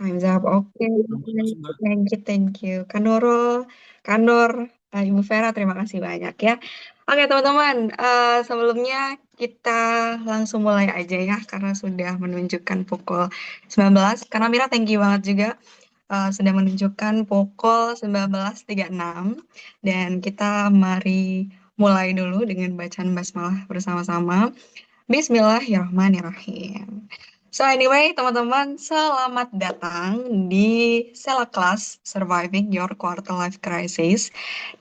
Time's up. Oke, Makasih, Mbak. thank you. Kanur, Ibu Vera, terima kasih banyak ya. Oke, teman-teman, sebelumnya kita langsung mulai aja ya, karena sudah menunjukkan pukul 19. Karena Mira, thank you banget juga sudah menunjukkan pukul 19.36. Dan kita mari mulai dulu dengan bacaan basmalah bersama-sama. Bismillahirrahmanirrahim. So anyway, teman-teman, selamat datang di Sela Kelas Surviving Your Quarter Life Crisis.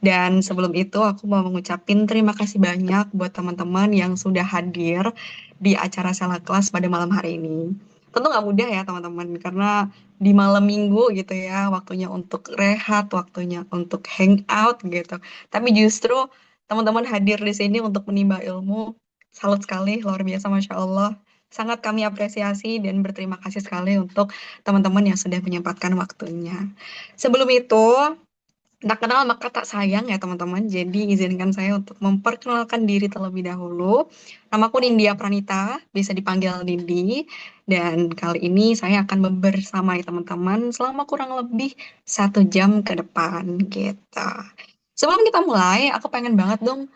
Dan sebelum itu, aku mau mengucapin terima kasih banyak buat teman-teman yang sudah hadir di acara Sela Kelas pada malam hari ini. Tentu nggak mudah ya, teman-teman, karena di malam minggu gitu ya, waktunya untuk rehat, waktunya untuk hangout gitu. Tapi justru teman-teman hadir di sini untuk menimba ilmu. Salut sekali, luar biasa, Masya Allah. Sangat kami apresiasi dan berterima kasih sekali untuk teman-teman yang sudah menyempatkan waktunya. Sebelum itu, tak kenal maka tak sayang ya teman-teman. Jadi izinkan saya untuk memperkenalkan diri terlebih dahulu. Namaku Nindya Pranita, bisa dipanggil Nindi. Dan kali ini saya akan membersamai teman-teman selama kurang lebih 1 jam ke depan gitu. Sebelum kita mulai, aku pengen banget dong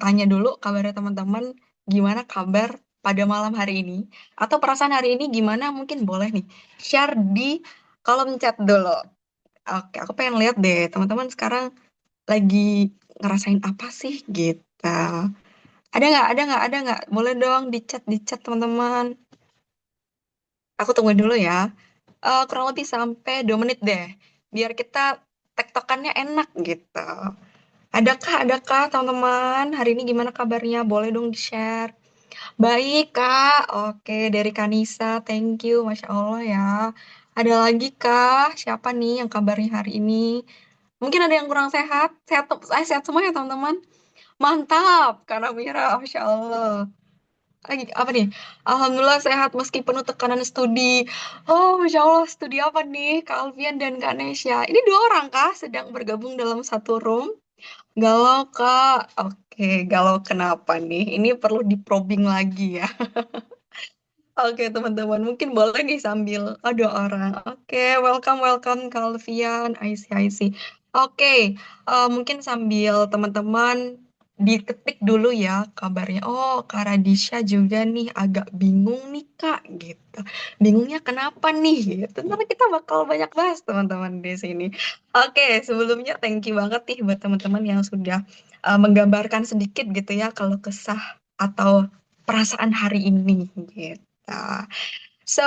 tanya dulu kabarnya teman-teman, gimana kabar pada malam hari ini? Atau perasaan hari ini gimana? Mungkin boleh nih share di kolom chat dulu. Oke, aku pengen lihat deh teman-teman sekarang lagi ngerasain apa sih gitu. Ada nggak? Ada nggak? Ada nggak? Boleh dong di chat teman-teman. Aku tungguin dulu ya. Kurang lebih sampai 2 menit deh, biar kita tektokannya enak gitu. Adakah teman-teman? Hari ini gimana kabarnya? Boleh dong di-share. Baik, Kak. Oke, dari Kanisa. Thank you. Masya Allah ya. Ada lagi, Kak? Siapa nih yang kabarnya hari ini? Mungkin ada yang kurang sehat. Sehat semua ya, teman-teman. Mantap, Kak Mira. Masya Allah. Lagi, apa nih? Alhamdulillah sehat meski penuh tekanan studi. Oh, Masya Allah. Studi apa nih? Kak Alfian dan Kak Nesya. Ini 2 orang, Kak, sedang bergabung dalam satu room. Galau, Kak. Oke, galau kenapa nih? Ini perlu diprobing lagi ya. Oke, teman-teman. Mungkin boleh nih sambil ada orang. Oke, welcome Kalvian. I see. Oke, mungkin sambil teman-teman diketik dulu ya kabarnya. Oh, Kak Radisha juga nih agak bingung nih, Kak, gitu. Bingungnya kenapa nih, gitu. Nanti kita bakal banyak bahas, teman-teman, di sini. Oke, sebelumnya thank you banget nih buat teman-teman yang sudah menggambarkan sedikit gitu ya kalau kesah atau perasaan hari ini gitu. So,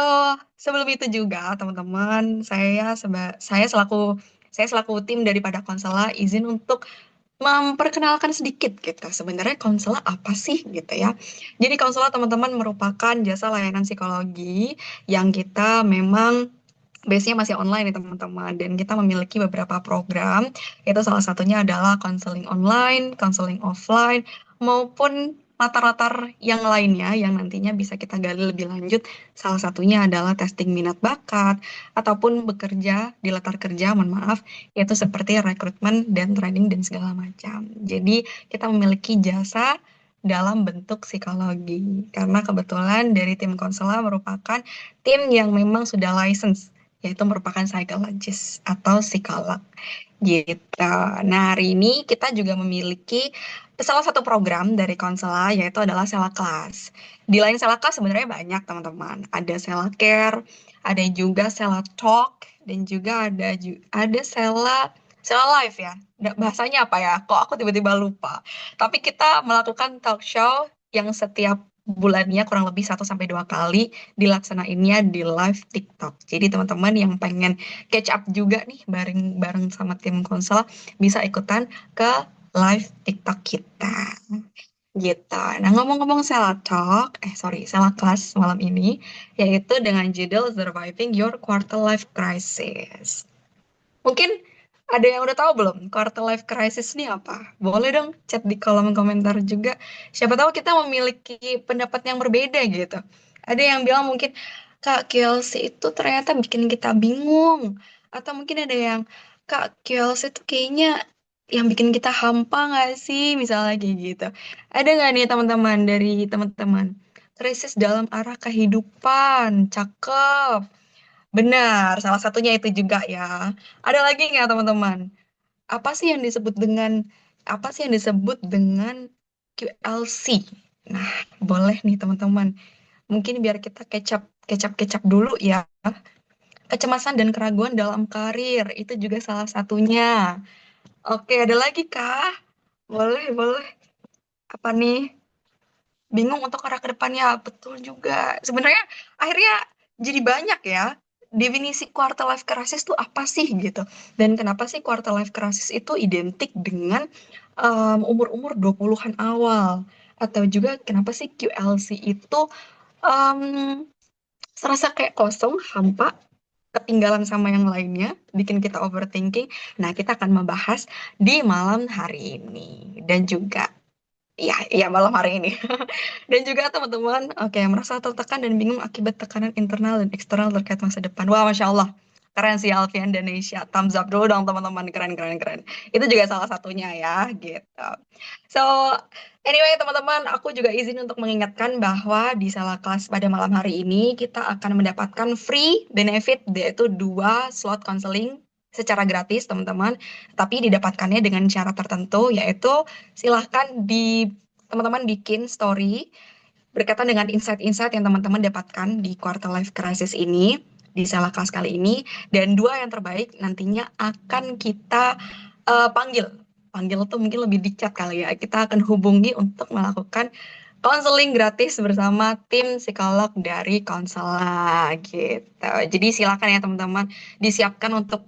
sebelum itu juga teman-teman, saya selaku tim daripada Konsela izin untuk memperkenalkan sedikit gitu. Sebenarnya Konsela apa sih gitu ya. Jadi Konsela teman-teman merupakan jasa layanan psikologi yang kita memang base-nya masih online nih teman-teman, dan kita memiliki beberapa program, itu salah satunya adalah konseling online, konseling offline, maupun latar-latar yang lainnya yang nantinya bisa kita gali lebih lanjut. Salah satunya adalah testing minat bakat, ataupun bekerja di latar kerja, mohon maaf, yaitu seperti rekrutmen dan training dan segala macam. Jadi kita memiliki jasa dalam bentuk psikologi, karena kebetulan dari tim konsela merupakan tim yang memang sudah license, yaitu merupakan psychologist atau psikolog gitu. Nah, hari ini kita juga memiliki salah satu program dari Konsela, yaitu adalah Sela Kelas. Di lain Sela Kelas sebenarnya banyak teman-teman. Ada Sela Care, ada juga Sela Talk, dan juga ada Sela Live ya. Bahasanya apa ya? Kok aku tiba-tiba lupa. Tapi kita melakukan talk show yang setiap bulannya kurang lebih 1 sampai 2 kali dilaksanainnya di live TikTok. Jadi teman-teman yang pengen catch up juga nih bareng-bareng sama tim konsel bisa ikutan ke live TikTok kita. Gitu. Nah, ngomong-ngomong Sela Talk, Sela Kelas malam ini, yaitu dengan judul Surviving Your Quarter Life Crisis. Mungkin ada yang udah tahu belum quarter life crisis ini apa? Boleh dong chat di kolom komentar juga. Siapa tahu kita memiliki pendapat yang berbeda gitu. Ada yang bilang mungkin Kak Kelsey itu ternyata bikin kita bingung. Atau mungkin ada yang Kak Kelsey itu kayaknya yang bikin kita hampa nggak sih? Misalnya kayak gitu. Ada nggak nih teman-teman dari teman-teman? Krisis dalam arah kehidupan. Cakep. Benar, salah satunya itu juga ya. Ada lagi nggak teman-teman? Apa sih yang disebut dengan apa sih yang disebut dengan QLC? Nah, boleh nih teman-teman. Mungkin biar kita kecap dulu ya. Kecemasan dan keraguan dalam karir itu juga salah satunya. Oke, ada lagi kah? Boleh, boleh. Apa nih? Bingung untuk arah ke depannya. Betul juga. Sebenarnya akhirnya jadi banyak ya. Definisi quarter life crisis itu apa sih gitu. Dan kenapa sih quarter life crisis itu identik dengan umur-umur 20-an awal. Atau juga kenapa sih QLC itu em, serasa kayak kosong, hampa, ketinggalan sama yang lainnya, bikin kita overthinking. Nah, kita akan membahas di malam hari ini. Dan juga ya malam hari ini. Dan juga teman-teman, oke, merasa tertekan dan bingung akibat tekanan internal dan eksternal terkait masa depan. Wah, Masya Allah. Keren sih Alfian Indonesia. Thumbs up dulu dong teman-teman. Keren, keren, keren. Itu juga salah satunya ya, gitu. So, anyway teman-teman, aku juga izin untuk mengingatkan bahwa di salah kelas pada malam hari ini kita akan mendapatkan free benefit, yaitu 2 slot konseling secara gratis teman-teman. Tapi didapatkannya dengan syarat tertentu, yaitu silahkan teman-teman bikin story berkaitan dengan insight-insight yang teman-teman dapatkan di quarter life crisis ini, di salah kelas kali ini, dan 2 yang terbaik nantinya akan kita panggil. Panggil tuh mungkin lebih dicat kali ya. Kita akan hubungi untuk melakukan konseling gratis bersama tim psikolog dari Konsela gitu. Jadi silakan ya teman-teman disiapkan untuk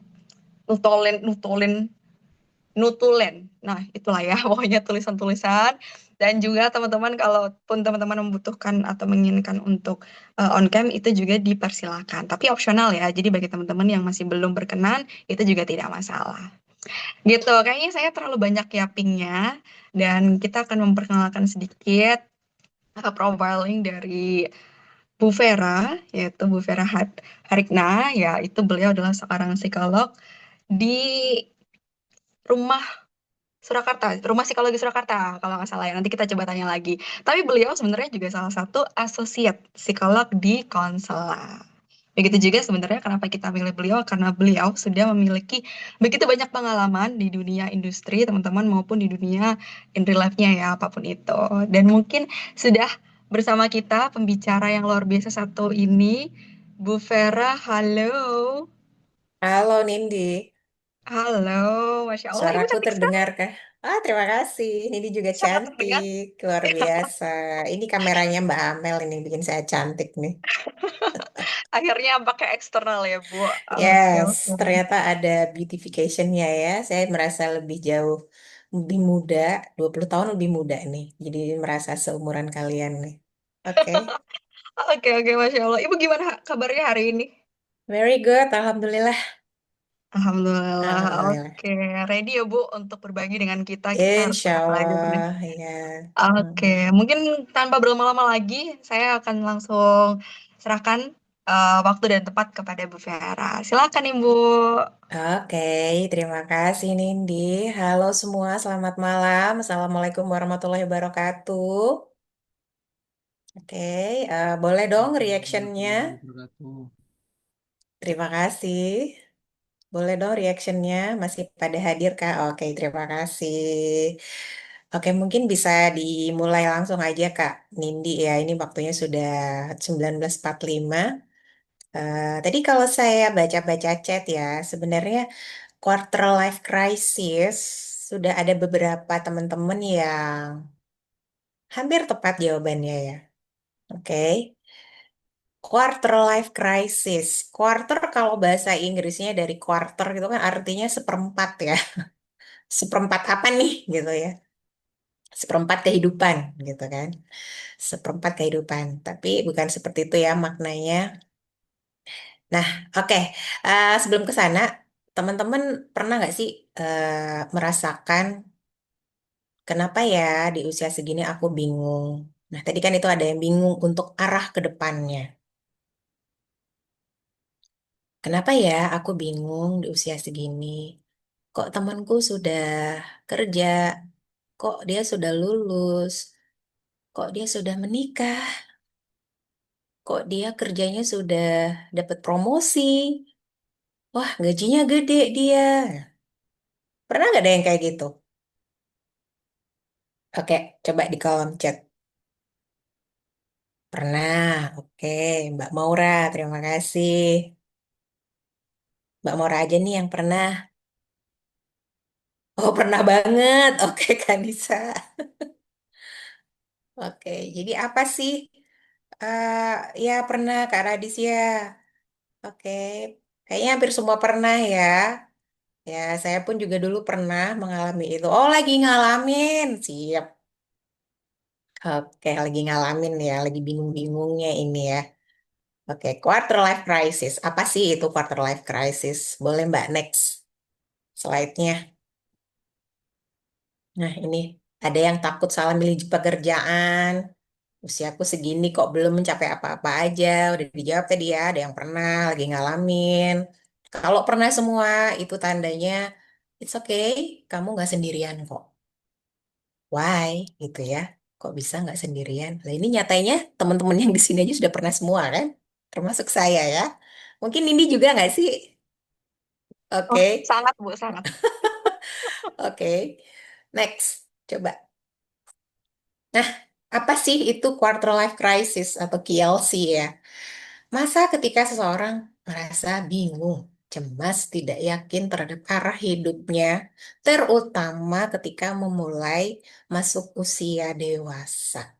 nutolin nutulen. Nah, itulah ya, pokoknya tulisan-tulisan. Dan juga teman-teman, kalaupun teman-teman membutuhkan atau menginginkan untuk on cam, itu juga dipersilakan. Tapi opsional ya, jadi bagi teman-teman yang masih belum berkenan, itu juga tidak masalah. Gitu, kayaknya saya terlalu banyak yappingnya. Dan kita akan memperkenalkan sedikit profiling dari Bu Vera, yaitu Bu Vera Harikna, yaitu beliau adalah seorang psikolog di rumah Surakarta, Rumah Psikologi Surakarta, kalau nggak salah ya. Nanti kita coba tanya lagi. Tapi beliau sebenarnya juga salah satu asosiat psikolog di Konsela. Begitu juga sebenarnya kenapa kita pilih beliau, karena beliau sudah memiliki begitu banyak pengalaman di dunia industri, teman-teman, maupun di dunia in real life-nya ya, apapun itu. Dan mungkin sudah bersama kita pembicara yang luar biasa satu ini, Bu Vera, halo. Halo Nindi, Halo, Masya Allah, Ibu suaraku cantik sekali. terdengar kah? Ah, terima kasih. Nindi juga Sangat terdengar. cantik, luar biasa. Ini kameranya Mbak Amel ini bikin saya cantik nih. Akhirnya pakai eksternal ya, Bu. Oke, Yes, oke. ternyata ada beautification-nya ya. Saya merasa lebih jauh, lebih muda, 20 tahun lebih muda nih. Jadi merasa seumuran kalian nih. Oke, Oke, oke, Masya Allah. Ibu gimana kabarnya hari ini? very good, Alhamdulillah. Alhamdulillah. Alhamdulillah. Oke, ready ya, Bu, untuk berbagi dengan kita. Kita harus Insya apa aja sebenarnya. Allah, ya. Oke, Hmm. mungkin tanpa berlama-lama lagi, saya akan langsung serahkan waktu dan tempat kepada Bu Vera. Silakan, Ibu. Oke, terima kasih Nindi. Halo semua, selamat malam. Assalamualaikum warahmatullahi wabarakatuh. Oke, boleh dong reactionnya. Terima kasih. Boleh dong reactionnya. Masih pada hadir Kak? Oke, terima kasih. Oke, mungkin bisa dimulai langsung aja Kak Nindi ya. Ini waktunya sudah 19.45. Tadi kalau saya baca-baca chat ya, sebenarnya quarter life crisis sudah ada beberapa teman-teman yang hampir tepat jawabannya ya. Oke. Quarter life crisis. Quarter kalau bahasa Inggrisnya dari quarter gitu kan artinya seperempat ya. Seperempat apa nih gitu ya. Seperempat kehidupan gitu kan. Seperempat kehidupan. Tapi bukan seperti itu ya maknanya. Nah, oke. Sebelum ke sana, teman-teman pernah nggak sih merasakan kenapa ya di usia segini aku bingung? Nah, tadi kan itu ada yang bingung untuk arah ke depannya. Kenapa ya aku bingung di usia segini? Kok temanku sudah kerja? Kok dia sudah lulus? Kok dia sudah menikah? kok dia kerjanya sudah dapat promosi. Wah, gajinya gede dia. Pernah nggak ada yang kayak gitu? Oke, coba di kolom chat. Pernah. Oke, Mbak Maura, terima kasih. Mbak Maura aja nih yang pernah. Oh, pernah banget. Oke, Kanisa. Oke, jadi apa sih? Ya pernah Kak Raditya. Oke, kayaknya hampir semua pernah ya. Ya, saya pun juga dulu pernah mengalami itu. Oh, lagi ngalamin. Siap. Oke, lagi ngalamin ya, lagi bingung-bingungnya ini ya. Oke, quarter life crisis. Apa sih itu quarter life crisis? Boleh Mbak next slide-nya. Nah, ini ada yang takut salah milih pekerjaan. Usiaku segini kok belum mencapai apa-apa aja. Udah dijawab tadi ya, ada yang pernah lagi ngalamin. Kalau pernah semua, itu tandanya it's okay, kamu nggak sendirian kok. Why? Gitu ya. Kok bisa nggak sendirian? Nah, ini nyatanya teman-teman yang di sini aja sudah pernah semua kan? Termasuk saya ya. Mungkin ini juga nggak sih? Oh, Oke, sangat Bu, sangat. oke. Next, coba. Nah, apa sih itu quarter life crisis atau KLC ya? Masa ketika seseorang merasa bingung, cemas, tidak yakin terhadap arah hidupnya, terutama ketika memulai masuk usia dewasa,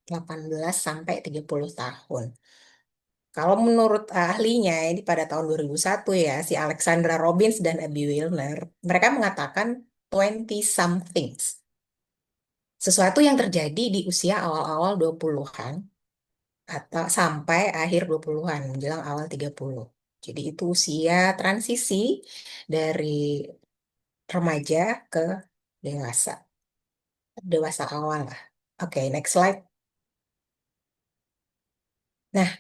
18 sampai 30 tahun. Kalau menurut ahlinya, ini pada tahun 2001 ya, si Alexandra Robbins dan Abby Wilner, mereka mengatakan 20 somethings. Sesuatu yang terjadi di usia awal-awal 20-an atau sampai akhir 20-an menjelang awal 30. Jadi itu usia transisi dari remaja ke dewasa. Dewasa awal lah. Oke, next slide. Nah,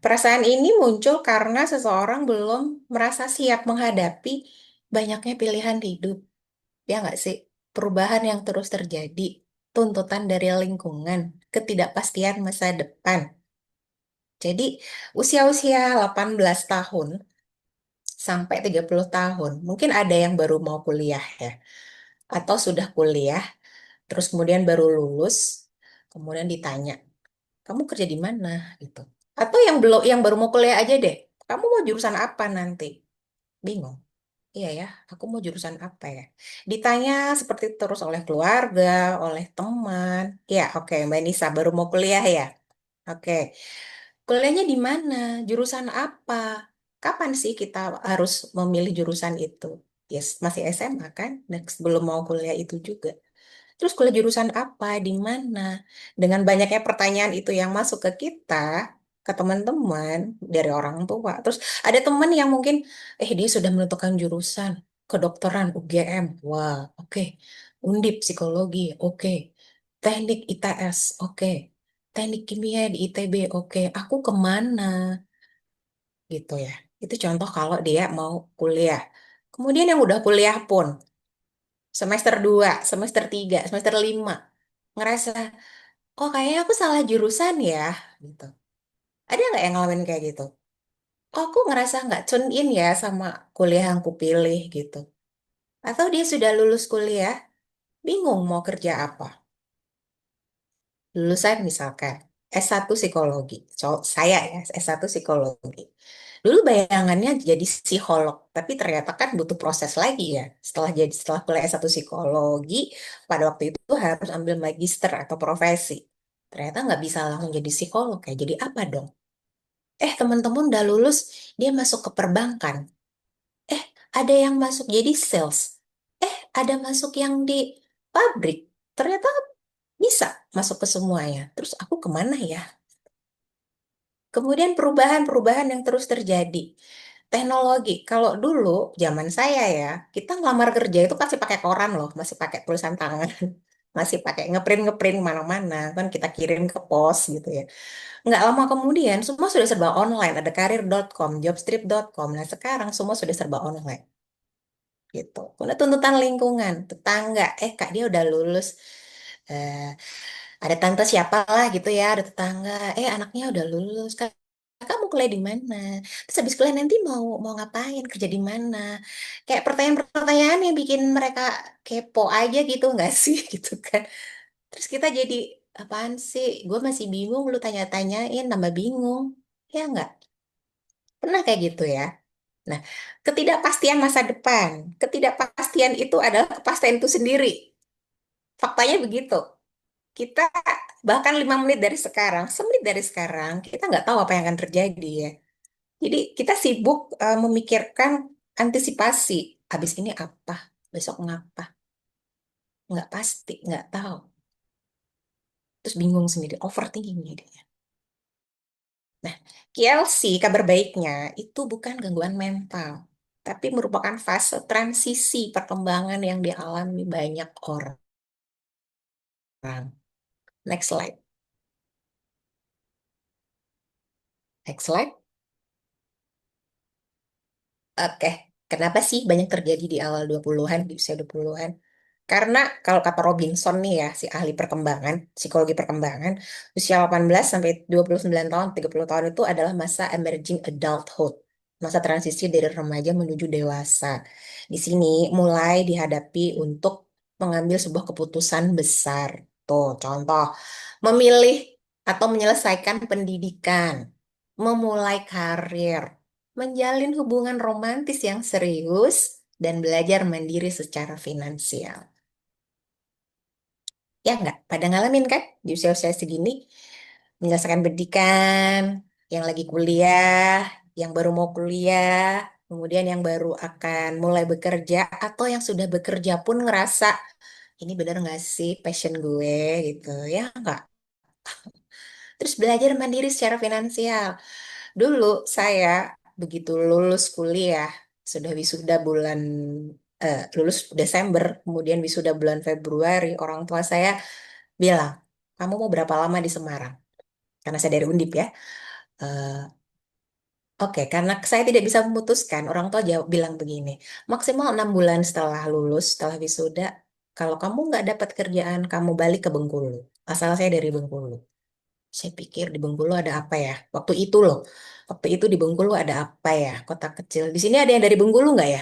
perasaan ini muncul karena seseorang belum merasa siap menghadapi banyaknya pilihan hidup. Ya nggak sih? Perubahan yang terus terjadi, tuntutan dari lingkungan, ketidakpastian masa depan. Jadi, usia-usia 18 tahun sampai 30 tahun. Mungkin ada yang baru mau kuliah ya, atau sudah kuliah, terus kemudian baru lulus, kemudian ditanya, "Kamu kerja di mana?" gitu. Atau yang belum yang baru mau kuliah aja deh. "Kamu mau jurusan apa nanti?" Bingung. Iya ya, aku mau jurusan apa ya? Ditanya seperti itu terus oleh keluarga, oleh teman. Ya, oke, Mbak Nisa baru mau kuliah ya. Oke. Kuliahnya di mana? Jurusan apa? Kapan sih kita harus memilih jurusan itu? Yes, masih SMA kan? Dan belum mau kuliah itu juga. Terus kuliah jurusan apa? Di mana? Dengan banyaknya pertanyaan itu yang masuk ke kita, ke teman-teman dari orang tua. Terus ada teman yang mungkin, dia sudah menentukan jurusan kedokteran UGM. Wah, oke. Undip psikologi, oke. Teknik ITS, oke. Teknik kimia di ITB, oke. Aku kemana? Gitu ya. Itu contoh kalau dia mau kuliah. Kemudian yang udah kuliah pun, semester 2, semester 3, semester 5, ngerasa, oh kayaknya aku salah jurusan ya, gitu. Ada nggak yang ngalamin kayak gitu? Oh, aku ngerasa nggak tune in ya sama kuliah yang kupilih gitu. Atau dia sudah lulus kuliah, bingung mau kerja apa. Lulusan misalkan S1 psikologi. Saya ya, S1 psikologi. Dulu bayangannya jadi psikolog, tapi ternyata kan butuh proses lagi ya. Setelah kuliah S1 psikologi, pada waktu itu harus ambil magister atau profesi. Ternyata nggak bisa langsung jadi psikolog ya. Jadi apa dong? Teman-teman udah lulus, dia masuk ke perbankan. Eh, ada yang masuk jadi sales. Ada masuk yang di pabrik. Ternyata bisa masuk ke semuanya. Terus aku kemana ya? Kemudian perubahan-perubahan yang terus terjadi. Teknologi, kalau dulu zaman saya ya, kita ngelamar kerja itu pasti pakai koran loh, masih pakai tulisan tangan, masih pakai ngeprint-ngeprint mana-mana, kan kita kirim ke pos gitu ya. Nggak lama kemudian, semua sudah serba online, ada karir.com, jobstrip.com. Nah sekarang semua sudah serba online gitu. Kemudian tuntutan lingkungan, tetangga, kak dia udah lulus, eh, ada tante siapa lah gitu ya, ada tetangga, anaknya udah lulus kan. kamu kuliah di mana? Terus habis kuliah nanti mau mau ngapain? Kerja di mana? Kayak pertanyaan-pertanyaan yang bikin mereka kepo aja gitu nggak sih gitu kan? Terus kita jadi apaan sih? Gue masih bingung, lu tanya-tanyain, nambah bingung. Ya nggak? Pernah kayak gitu ya? Nah, ketidakpastian masa depan. Ketidakpastian itu adalah kepastian itu sendiri. Faktanya begitu. Kita bahkan 5 menit dari sekarang, semenit dari sekarang, kita nggak tahu apa yang akan terjadi ya. Jadi kita sibuk memikirkan antisipasi. Habis ini apa? Besok ngapa? Nggak pasti, nggak tahu. Terus bingung sendiri, overthinking jadinya. Nah, KLC, kabar baiknya, itu bukan gangguan mental, tapi merupakan fase transisi perkembangan yang dialami banyak orang. Next slide. Next slide. Oke, kenapa sih banyak terjadi di awal 20-an, di usia 20-an? Karena kalau kata Robinson nih ya, si ahli perkembangan, psikologi perkembangan, usia 18 sampai 29 tahun, 30 tahun itu adalah masa emerging adulthood, masa transisi dari remaja menuju dewasa. Di sini mulai dihadapi untuk mengambil sebuah keputusan besar. Tuh, contoh, memilih atau menyelesaikan pendidikan, memulai karir, menjalin hubungan romantis yang serius, dan belajar mandiri secara finansial. Ya nggak? Pada ngalamin kan di usia-usia segini, menyelesaikan pendidikan, yang lagi kuliah, yang baru mau kuliah, kemudian yang baru akan mulai bekerja, atau yang sudah bekerja pun ngerasa, ini bener nggak sih passion gue gitu, ya nggak? Terus belajar mandiri secara finansial. Dulu saya begitu lulus kuliah, sudah wisuda bulan lulus Desember, kemudian wisuda bulan Februari, orang tua saya bilang, kamu mau berapa lama di Semarang? Karena saya dari Undip ya. Eh, Oke, karena saya tidak bisa memutuskan, orang tua jawab bilang begini, maksimal 6 bulan setelah lulus, setelah wisuda, kalau kamu nggak dapat kerjaan, kamu balik ke Bengkulu. Asal saya dari Bengkulu. Saya pikir di Bengkulu ada apa ya? Waktu itu loh. Waktu itu di Bengkulu ada apa ya? Kota kecil. Di sini ada yang dari Bengkulu nggak ya?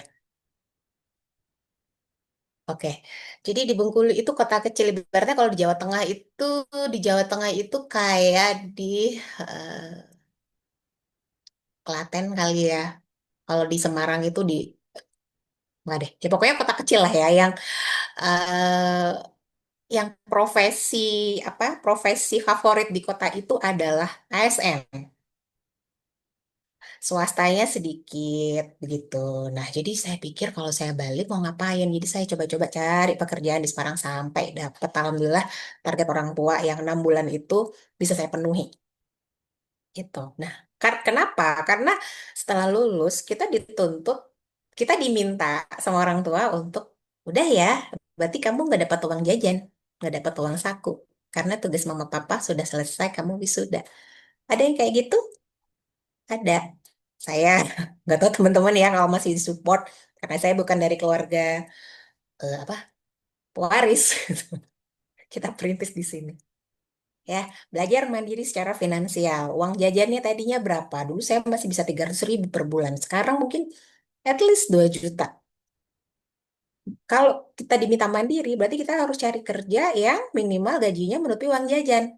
Oke. Jadi di Bengkulu itu kota kecil. Ibaratnya kalau di Jawa Tengah itu kayak di eh, Klaten kali ya. Kalau di Semarang itu di nggak deh. Ya pokoknya kota kecil lah ya yang profesi profesi favorit di kota itu adalah ASN. Swastanya sedikit begitu. Nah, jadi saya pikir kalau saya balik mau ngapain. Jadi saya coba-coba cari pekerjaan di Semarang sampai dapat. Alhamdulillah target orang tua yang 6 bulan itu bisa saya penuhi. Gitu. Nah, kenapa? Karena setelah lulus kita dituntut, kita diminta sama orang tua untuk udah ya, berarti kamu nggak dapat uang jajan, nggak dapat uang saku. Karena tugas mama papa sudah selesai, kamu wisuda. Ada yang kayak gitu? Ada. Saya nggak tahu teman-teman ya kalau masih support karena saya bukan dari keluarga apa pewaris. Kita perintis di sini. Ya, belajar mandiri secara finansial. Uang jajannya tadinya berapa? Dulu saya masih bisa 300.000 per bulan. Sekarang mungkin at least 2 juta. Kalau kita diminta mandiri, berarti kita harus cari kerja yang minimal gajinya menutupi uang jajan.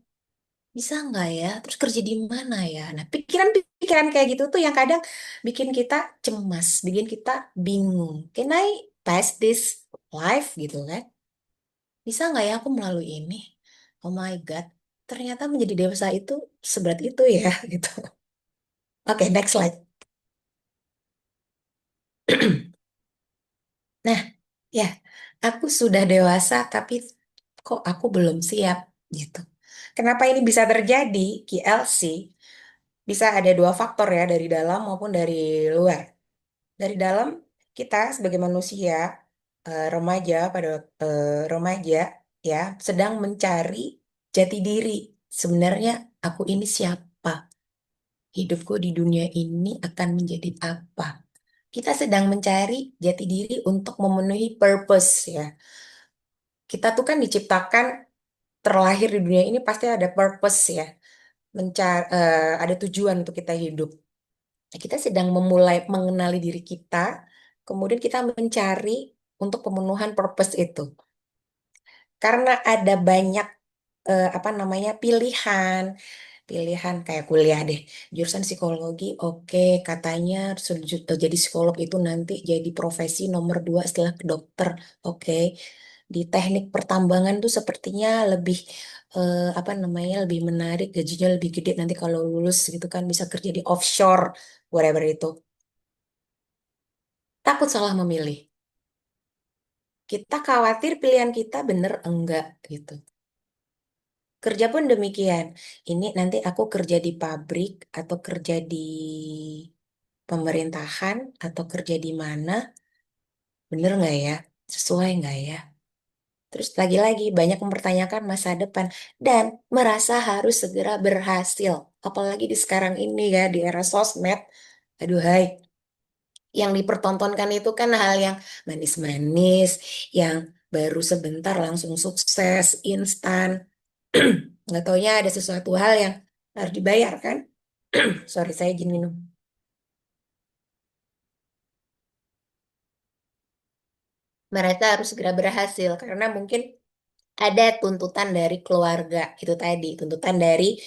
Bisa nggak ya? Terus kerja di mana ya? Nah, pikiran-pikiran kayak gitu tuh yang kadang bikin kita cemas, bikin kita bingung. Can I pass this life gitu kan? Bisa nggak ya aku melalui ini? Oh my God, ternyata menjadi dewasa itu seberat itu ya gitu. Oke, next slide. Nah, ya, aku sudah dewasa tapi kok aku belum siap gitu. Kenapa ini bisa terjadi? KLC bisa ada dua faktor ya, dari dalam maupun dari luar. Dari dalam, kita sebagai manusia remaja ya sedang mencari jati diri. Sebenarnya aku ini siapa? Hidupku di dunia ini akan menjadi apa? Kita sedang mencari jati diri untuk memenuhi purpose ya. Kita tuh kan diciptakan terlahir di dunia ini pasti ada purpose ya. ada tujuan untuk kita hidup. Nah, kita sedang memulai mengenali diri kita, kemudian kita mencari untuk pemenuhan purpose itu. Karena ada banyak apa namanya pilihan, pilihan kayak kuliah deh, jurusan psikologi, oke, katanya jadi psikolog itu nanti jadi profesi nomor dua setelah ke dokter, oke. Di teknik pertambangan tuh sepertinya lebih apa namanya lebih menarik, gajinya lebih gede nanti kalau lulus gitu kan bisa kerja di offshore, whatever itu. Takut salah memilih. Kita khawatir pilihan kita bener enggak gitu. Kerja pun demikian. Ini nanti aku kerja di pabrik atau kerja di pemerintahan atau kerja di mana, bener nggak ya? Sesuai nggak ya? Terus lagi-lagi banyak mempertanyakan masa depan dan merasa harus segera berhasil. Apalagi di sekarang ini ya, di era sosmed. Aduh hai, yang dipertontonkan itu kan hal yang manis-manis, yang baru sebentar langsung sukses, instan. Nggak taunya ada sesuatu hal yang harus dibayar kan? Sorry, saya izin minum. Mereka harus segera berhasil karena mungkin ada tuntutan dari keluarga itu tadi, tuntutan dari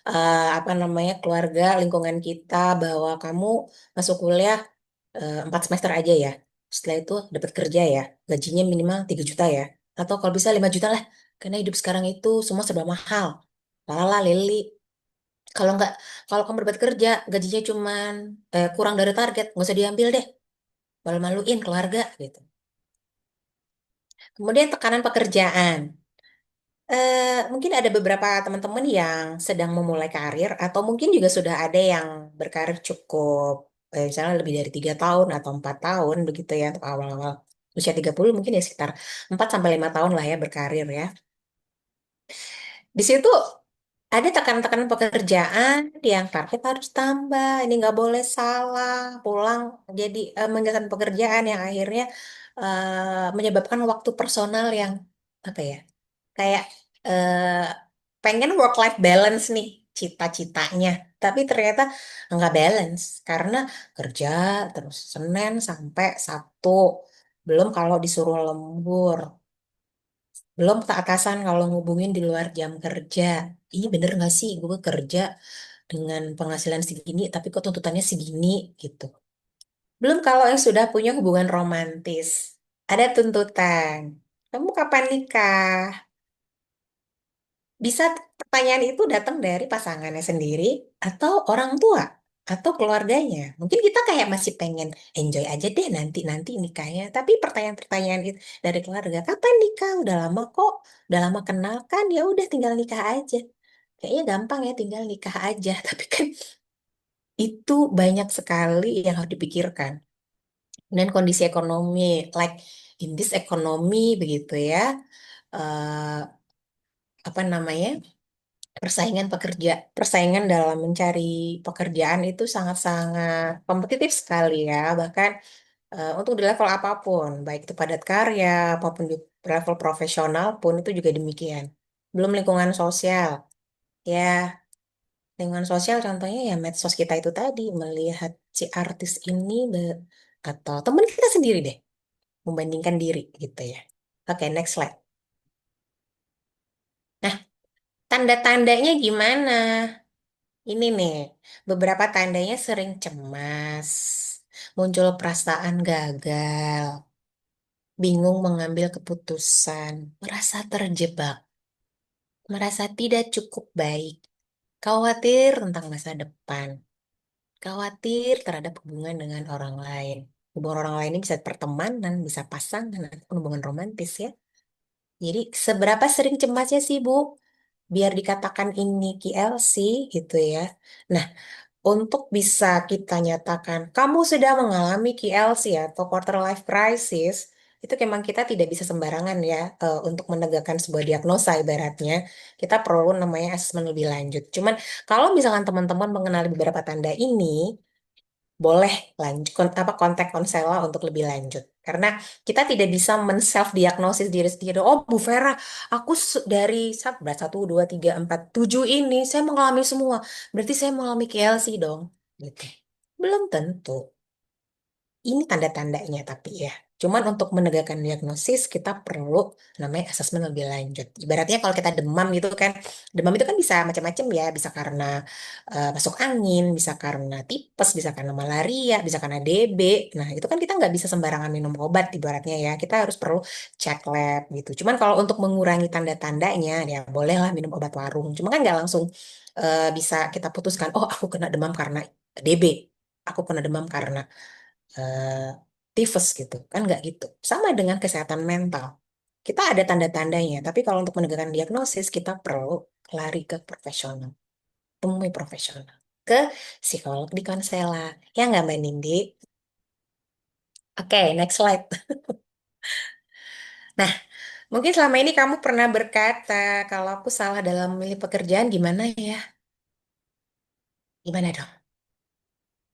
apa namanya keluarga lingkungan kita bahwa kamu masuk kuliah 4 semester aja ya. Setelah itu dapat kerja ya, gajinya minimal 3 juta ya, atau kalau bisa 5 juta lah, karena hidup sekarang itu semua serba mahal. Lala Lili, kalau nggak kalau kamu dapat kerja gajinya cuman kurang dari target, nggak usah diambil deh, malu-maluin keluarga gitu. Kemudian tekanan pekerjaan. Mungkin ada beberapa teman-teman yang sedang memulai karir atau mungkin juga sudah ada yang berkarir cukup misalnya lebih dari 3 tahun atau 4 tahun begitu ya untuk awal-awal usia 30 mungkin ya sekitar 4 sampai 5 tahun lah ya berkarir ya. Di situ ada tekanan-tekanan pekerjaan yang target harus tambah, ini nggak boleh salah, pulang jadi mengerjakan pekerjaan yang akhirnya menyebabkan waktu personal yang apa ya, kayak eh, pengen work life balance nih cita-citanya, tapi ternyata nggak balance karena kerja terus Senin sampai Sabtu, belum kalau disuruh lembur, belum ke atasan kalau ngubungin di luar jam kerja. Ini bener nggak sih gue kerja dengan penghasilan segini tapi kok tuntutannya segini gitu. Belum kalau yang sudah punya hubungan romantis, ada tuntutan. Kamu kapan nikah? Bisa pertanyaan itu datang dari pasangannya sendiri atau orang tua atau keluarganya. Mungkin kita kayak masih pengen enjoy aja deh nanti nikahnya. Tapi pertanyaan-pertanyaan itu dari keluarga, kapan nikah? Udah lama kok, udah lama kenal kan? Ya udah tinggal nikah aja. Kayaknya gampang ya tinggal nikah aja. Tapi kan itu banyak sekali yang harus dipikirkan. Dan kondisi ekonomi, like in this economy begitu ya. eh apa namanya? Persaingan dalam mencari pekerjaan itu sangat-sangat kompetitif sekali ya. Bahkan untuk di level apapun, baik itu padat karya apapun di level profesional pun itu juga demikian. Belum lingkungan sosial. Ya, lingkungan sosial contohnya ya medsos kita itu tadi melihat si artis ini atau teman kita sendiri deh membandingkan diri gitu ya. Oke, next slide. Nah, tanda-tandanya gimana? Ini nih, beberapa tandanya sering cemas, muncul perasaan gagal, bingung mengambil keputusan, merasa terjebak, merasa tidak cukup baik, khawatir tentang masa depan, khawatir terhadap hubungan dengan orang lain. Hubungan orang lain ini bisa pertemanan, bisa pasangan, ataupun hubungan romantis ya. Jadi seberapa sering cemasnya sih Bu? Biar dikatakan ini KLC gitu ya. Nah, untuk bisa kita nyatakan kamu sudah mengalami KLC atau quarter life crisis, itu memang kita tidak bisa sembarangan ya untuk menegakkan sebuah diagnosa ibaratnya. Kita perlu namanya asesmen lebih lanjut. Cuman kalau misalkan teman-teman mengenali beberapa tanda ini, boleh lanjut apa kontak konsela untuk lebih lanjut. Karena kita tidak bisa men-self diagnosis diri sendiri. Oh, Bu Vera, aku dari berat 1, 2, 3, 4, 7 ini saya mengalami semua. Berarti saya mengalami KLC dong. Gitu. Belum tentu. Ini tanda-tandanya tapi ya. Cuman untuk menegakkan diagnosis kita perlu namanya asesmen lebih lanjut. Ibaratnya kalau kita demam gitu kan, demam itu kan bisa macam-macam ya, bisa karena masuk angin, bisa karena tipes, bisa karena malaria, bisa karena DB. Nah itu kan kita nggak bisa sembarangan minum obat ibaratnya ya. Kita harus perlu cek lab gitu. Cuman kalau untuk mengurangi tanda-tandanya ya bolehlah minum obat warung. Cuma kan nggak langsung bisa kita putuskan, oh aku kena demam karena DB. Aku kena demam karena eh, tifus gitu kan nggak gitu sama dengan kesehatan mental kita ada tanda-tandanya tapi kalau untuk menegakkan diagnosis kita perlu lari ke profesional temui profesional ke psikolog di konsela ya nggak Mbak Nindi. Oke, next slide. Nah, mungkin selama ini kamu pernah berkata kalau aku salah dalam memilih pekerjaan gimana ya, gimana dong,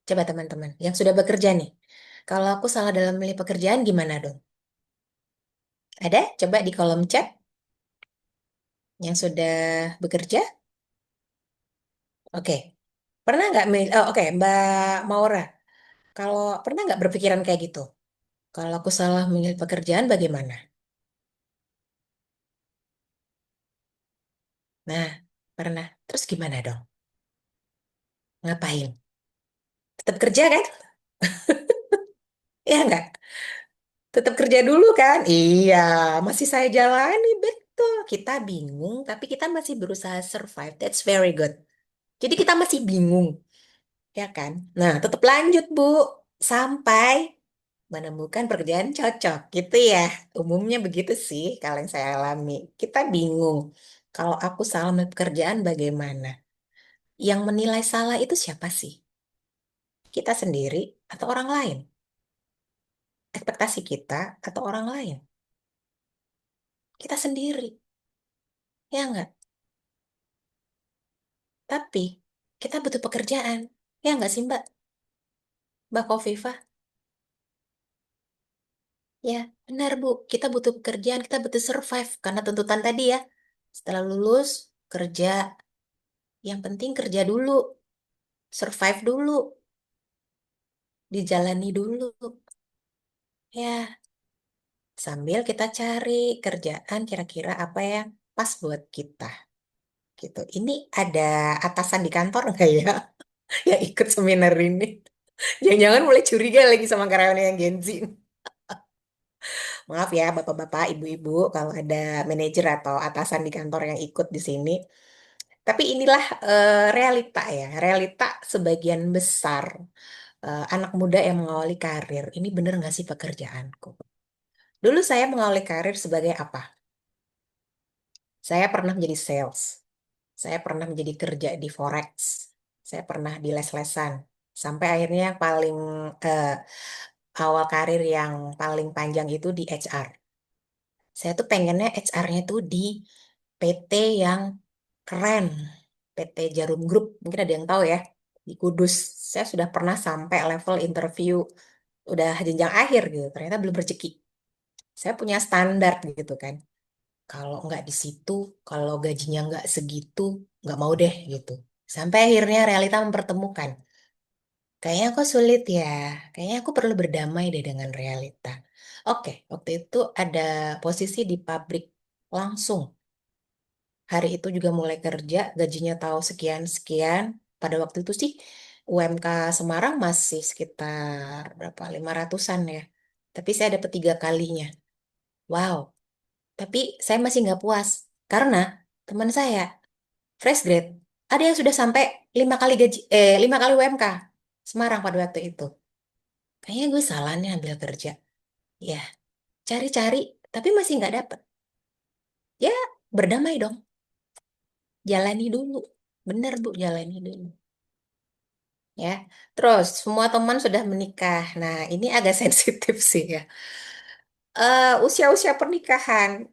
coba teman-teman yang sudah bekerja nih, kalau aku salah dalam memilih pekerjaan gimana dong, ada coba di kolom chat yang sudah bekerja. Oke, pernah nggak, oh, oke, Mbak Maura, kalau pernah nggak berpikiran kayak gitu? Kalau aku salah memilih pekerjaan, bagaimana? Nah, pernah. Terus gimana dong? Ngapain? Tetap kerja kan? Ya nggak? Tetap kerja dulu kan? Iya, masih saya jalani, betul. Kita bingung, tapi kita masih berusaha survive. That's very good. Jadi kita masih bingung, ya kan? Nah, tetap lanjut, Bu. Sampai menemukan pekerjaan cocok gitu ya. Umumnya begitu sih kalau yang saya alami. Kita bingung. Kalau aku salah memilih pekerjaan bagaimana? Yang menilai salah itu siapa sih? Kita sendiri atau orang lain? Ekspektasi kita atau orang lain? Kita sendiri. Ya enggak? Tapi kita butuh pekerjaan. Ya enggak sih Mbak? Mbak Kofifa? Ya, benar Bu. Kita butuh pekerjaan, kita butuh survive. Karena tuntutan tadi ya. Setelah lulus, kerja. Yang penting kerja dulu. Survive dulu. Dijalani dulu. Ya, sambil kita cari kerjaan kira-kira apa yang pas buat kita. Gitu. Ini ada atasan di kantor nggak ya yang ikut seminar ini? Jangan-jangan mulai curiga lagi sama karyawan yang Gen Z. Maaf ya, bapak-bapak, ibu-ibu, kalau ada manajer atau atasan di kantor yang ikut di sini. Tapi inilah realita ya, realita sebagian besar anak muda yang mengawali karir. Ini bener nggak sih pekerjaanku? Dulu saya mengawali karir sebagai apa? Saya pernah menjadi sales. Saya pernah menjadi kerja di forex. Saya pernah di les-lesan. Sampai akhirnya yang paling eh, awal karir yang paling panjang itu di HR. Saya tuh pengennya HR-nya tuh di PT yang keren. PT Jarum Group. Mungkin ada yang tahu ya. Di Kudus. Saya sudah pernah sampai level interview. Udah jenjang akhir gitu. Ternyata belum rezeki. Saya punya standar gitu kan. Kalau nggak di situ, kalau gajinya nggak segitu, nggak mau deh gitu. Sampai akhirnya realita mempertemukan. Kayaknya aku sulit ya. Kayaknya aku perlu berdamai deh dengan realita. Oke, waktu itu ada posisi di pabrik langsung. Hari itu juga mulai kerja, gajinya tahu sekian-sekian. Pada waktu itu sih UMK Semarang masih sekitar berapa? 500-an ya. Tapi saya dapat 3 kalinya. Wow, tapi saya masih nggak puas. Karena teman saya fresh grade. Ada yang sudah sampai 5 kali 5 kali UMK Semarang pada waktu itu. Kayaknya gue salah nih ambil kerja. Ya, cari-cari, tapi masih nggak dapet. Ya, berdamai dong. Jalani dulu. Bener Bu, jalani dulu. Ya, terus semua teman sudah menikah. Nah, ini agak sensitif sih ya. Usia-usia pernikahan.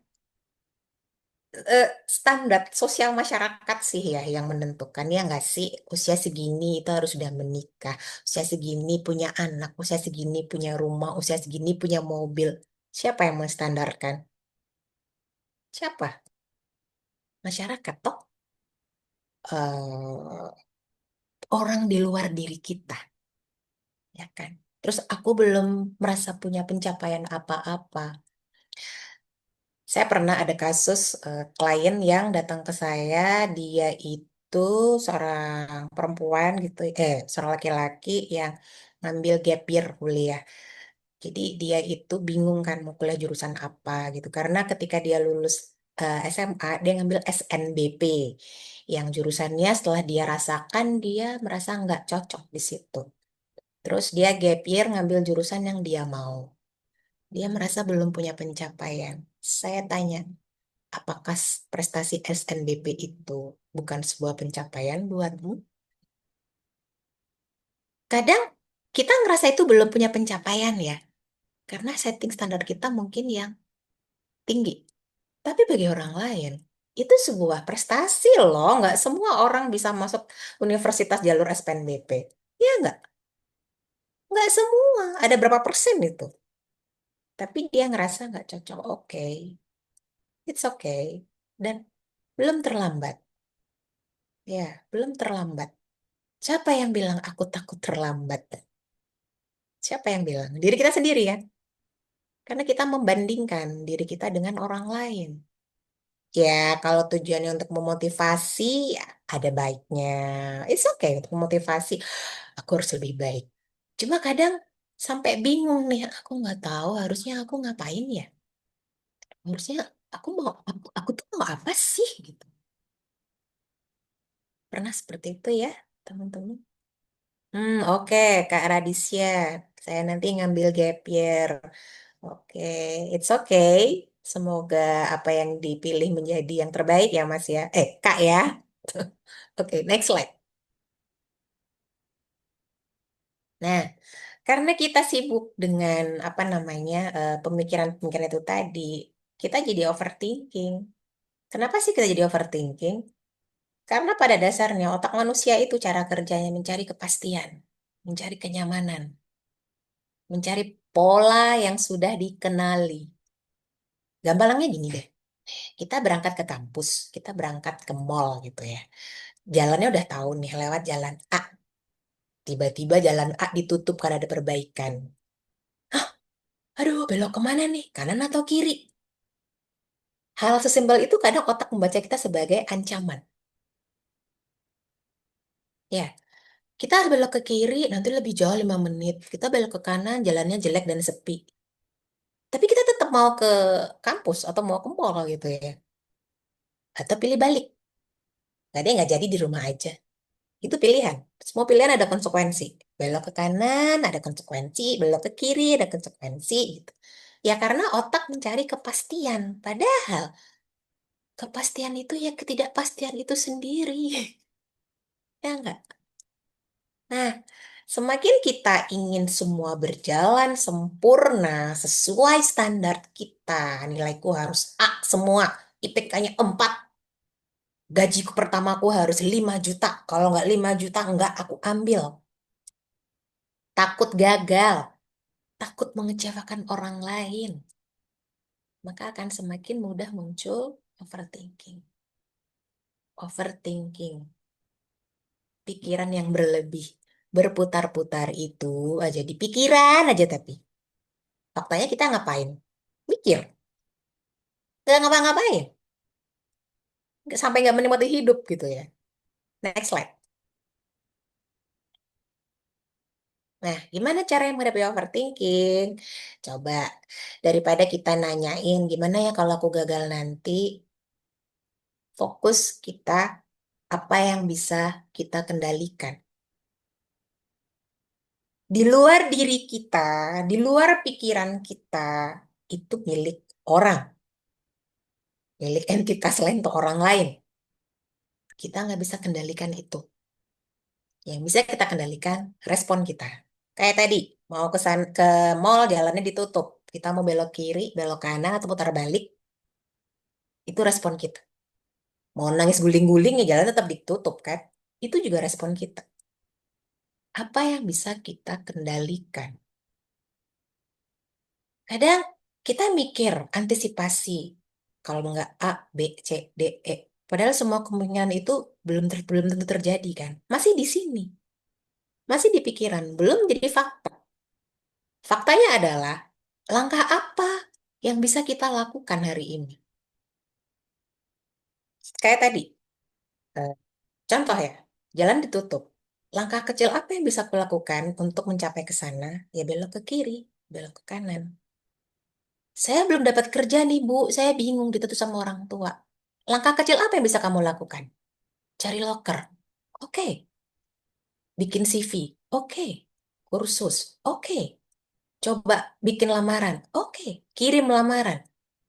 standar sosial masyarakat sih ya yang menentukan ya nggak sih usia segini itu harus sudah menikah, usia segini punya anak, usia segini punya rumah, usia segini punya mobil. Siapa yang menstandarkan? Siapa? Masyarakat toh. Orang di luar diri kita, ya kan? Terus aku belum merasa punya pencapaian apa-apa. Saya pernah ada kasus klien yang datang ke saya, dia itu seorang perempuan gitu, seorang laki-laki yang ngambil gap year kuliah. Jadi dia itu bingung kan mau kuliah jurusan apa gitu. Karena ketika dia lulus SMA, dia ngambil SNBP. Yang jurusannya setelah dia rasakan, dia merasa nggak cocok di situ. Terus dia gap year ngambil jurusan yang dia mau. Dia merasa belum punya pencapaian. Saya tanya, apakah prestasi SNBP itu bukan sebuah pencapaian buatmu? Kadang kita ngerasa itu belum punya pencapaian ya, karena setting standar kita mungkin yang tinggi. Tapi bagi orang lain, itu sebuah prestasi loh. Nggak semua orang bisa masuk universitas jalur SNBP. Ya nggak? Nggak semua. Ada berapa persen itu? Tapi dia ngerasa nggak cocok. Oke, it's okay. Dan belum terlambat. Ya, belum terlambat. Siapa yang bilang aku takut terlambat? Siapa yang bilang? Diri kita sendiri ya. Karena kita membandingkan diri kita dengan orang lain. Ya, kalau tujuannya untuk memotivasi, ya ada baiknya. It's okay untuk memotivasi. Aku harus lebih baik. Cuma kadang sampai bingung nih, aku nggak tahu harusnya aku ngapain ya. Harusnya aku tuh mau apa sih gitu. Pernah seperti itu ya, teman-teman? Oke, Kak Radisya. Saya nanti ngambil gap year. Oke, it's okay. Semoga apa yang dipilih menjadi yang terbaik ya, Mas ya. Kak ya. Oke, next slide. Nah, karena kita sibuk dengan apa namanya pemikiran-pemikiran itu tadi, kita jadi overthinking. Kenapa sih kita jadi overthinking? Karena pada dasarnya otak manusia itu cara kerjanya mencari kepastian, mencari kenyamanan, mencari pola yang sudah dikenali. Gampangnya gini deh, kita berangkat ke kampus, kita berangkat ke mall gitu ya. Jalannya udah tahu nih lewat jalan A. Tiba-tiba jalan A ditutup karena ada perbaikan. Aduh, belok kemana nih? Kanan atau kiri? Hal sesimpel itu kadang otak membaca kita sebagai ancaman. Ya, kita harus belok ke kiri, nanti lebih jauh 5 menit. Kita belok ke kanan, jalannya jelek dan sepi. Tapi kita tetap mau ke kampus atau mau ke mall gitu ya. Atau pilih balik. Nggak deh, nggak jadi di rumah aja. Itu pilihan. Semua pilihan ada konsekuensi. Belok ke kanan ada konsekuensi, belok ke kiri ada konsekuensi gitu. Ya karena otak mencari kepastian. Padahal kepastian itu ya ketidakpastian itu sendiri. Ya enggak? Nah, semakin kita ingin semua berjalan sempurna sesuai standar kita, nilaiku harus A semua, IPK-nya 4, gajiku pertamaku harus 5 juta. Kalau nggak 5 juta, nggak aku ambil. Takut gagal, takut mengecewakan orang lain, maka akan semakin mudah muncul overthinking. Overthinking, pikiran yang berlebih, berputar-putar itu aja di pikiran aja tapi. Faktanya kita ngapain? Mikir. Nggak ngapa-ngapain. Sampai nggak menikmati hidup gitu ya. Next slide. Nah, gimana cara yang menghadapi overthinking? Coba, daripada kita nanyain gimana ya kalau aku gagal nanti, fokus kita apa yang bisa kita kendalikan. Di luar diri kita, di luar pikiran kita, itu milik orang, milik entitas lain atau orang lain. Kita nggak bisa kendalikan itu. Yang bisa kita kendalikan respon kita. Kayak tadi, mau ke mall jalannya ditutup. Kita mau belok kiri, belok kanan atau putar balik. Itu respon kita. Mau nangis guling-guling ya jalan tetap ditutup kan. Itu juga respon kita. Apa yang bisa kita kendalikan? Kadang kita mikir antisipasi. Kalau nggak A, B, C, D, E. Padahal semua kemungkinan itu belum tentu terjadi kan. Masih di sini. Masih di pikiran. Belum jadi fakta. Faktanya adalah langkah apa yang bisa kita lakukan hari ini. Kayak tadi, eh, contoh ya, jalan ditutup. Langkah kecil apa yang bisa aku lakukan untuk mencapai ke sana? Ya belok ke kiri, belok ke kanan. Saya belum dapat kerja nih, Bu. Saya bingung ditutup sama orang tua. Langkah kecil apa yang bisa kamu lakukan? Cari loker. Oke. Bikin CV. Oke. Kursus. Oke. Coba bikin lamaran. Oke. Kirim lamaran.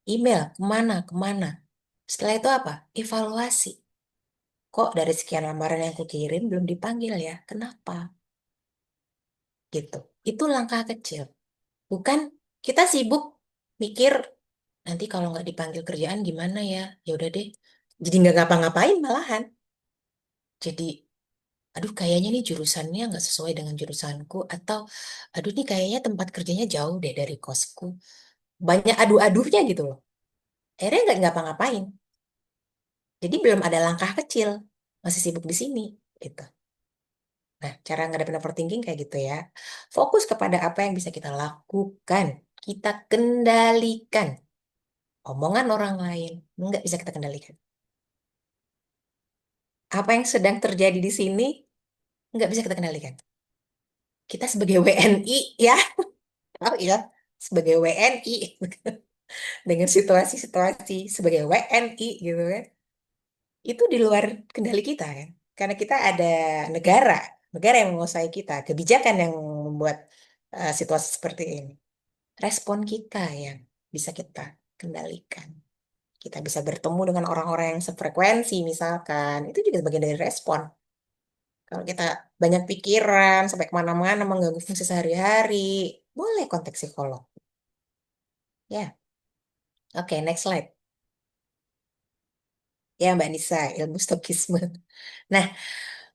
Email. Kemana? Kemana? Setelah itu apa? Evaluasi. Kok dari sekian lamaran yang aku kirim belum dipanggil ya? Kenapa? Gitu. Itu langkah kecil. Bukan kita sibuk mikir nanti kalau nggak dipanggil kerjaan gimana ya? Ya udah deh. Jadi nggak ngapa-ngapain malahan. Jadi, aduh kayaknya nih jurusannya nggak sesuai dengan jurusanku atau aduh nih kayaknya tempat kerjanya jauh deh dari kosku. Banyak adu-aduhnya gitu loh. Akhirnya nggak ngapa-ngapain. Jadi belum ada langkah kecil. Masih sibuk di sini. Gitu. Nah, cara ngadepin overthinking kayak gitu ya. Fokus kepada apa yang bisa kita lakukan. Kita kendalikan. Omongan orang lain nggak bisa kita kendalikan. Apa yang sedang terjadi di sini nggak bisa kita kendalikan. Kita sebagai WNI ya, oh ya, sebagai WNI dengan situasi-situasi sebagai WNI gitu kan, itu di luar kendali kita kan. Karena kita ada negara, negara yang menguasai kita, kebijakan yang membuat situasi seperti ini. Respon kita yang bisa kita kendalikan. Kita bisa bertemu dengan orang-orang yang sefrekuensi misalkan, itu juga bagian dari respon. Kalau kita banyak pikiran sampai kemana-mana mengganggu fungsi sehari-hari, boleh kontak psikolog. Ya, oke, next slide. Ya, Mbak Nisa, ilmu stokisme. Nah,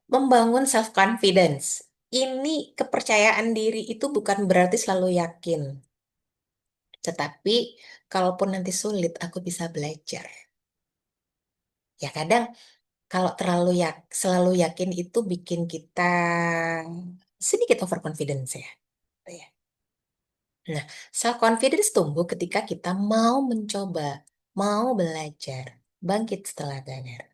membangun self confidence. Ini kepercayaan diri itu bukan berarti selalu yakin. Tetapi, kalaupun nanti sulit, aku bisa belajar. Ya, kadang kalau selalu yakin itu bikin kita sedikit overconfidence ya. Ya. Nah, self confidence tumbuh ketika kita mau mencoba, mau belajar, bangkit setelah gagal.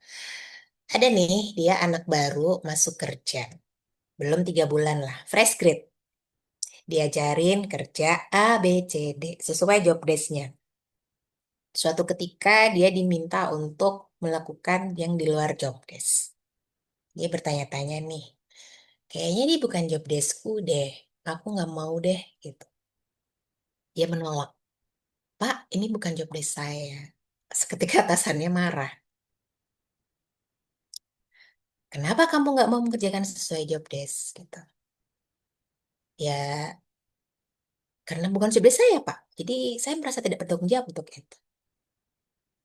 Ada nih, dia anak baru masuk kerja, belum 3 bulan lah, fresh grade. Diajarin kerja A, B, C, D, sesuai job desk-nya. Suatu ketika dia diminta untuk melakukan yang di luar job desk. Dia bertanya-tanya nih, kayaknya ini bukan job desk-ku deh, aku nggak mau deh, gitu. Dia menolak. Pak, ini bukan job desk saya. Seketika atasannya marah. Kenapa kamu nggak mau mengerjakan sesuai job desk? Gitu. Ya, karena bukan job desk saya, Pak. Jadi saya merasa tidak bertanggung jawab untuk itu.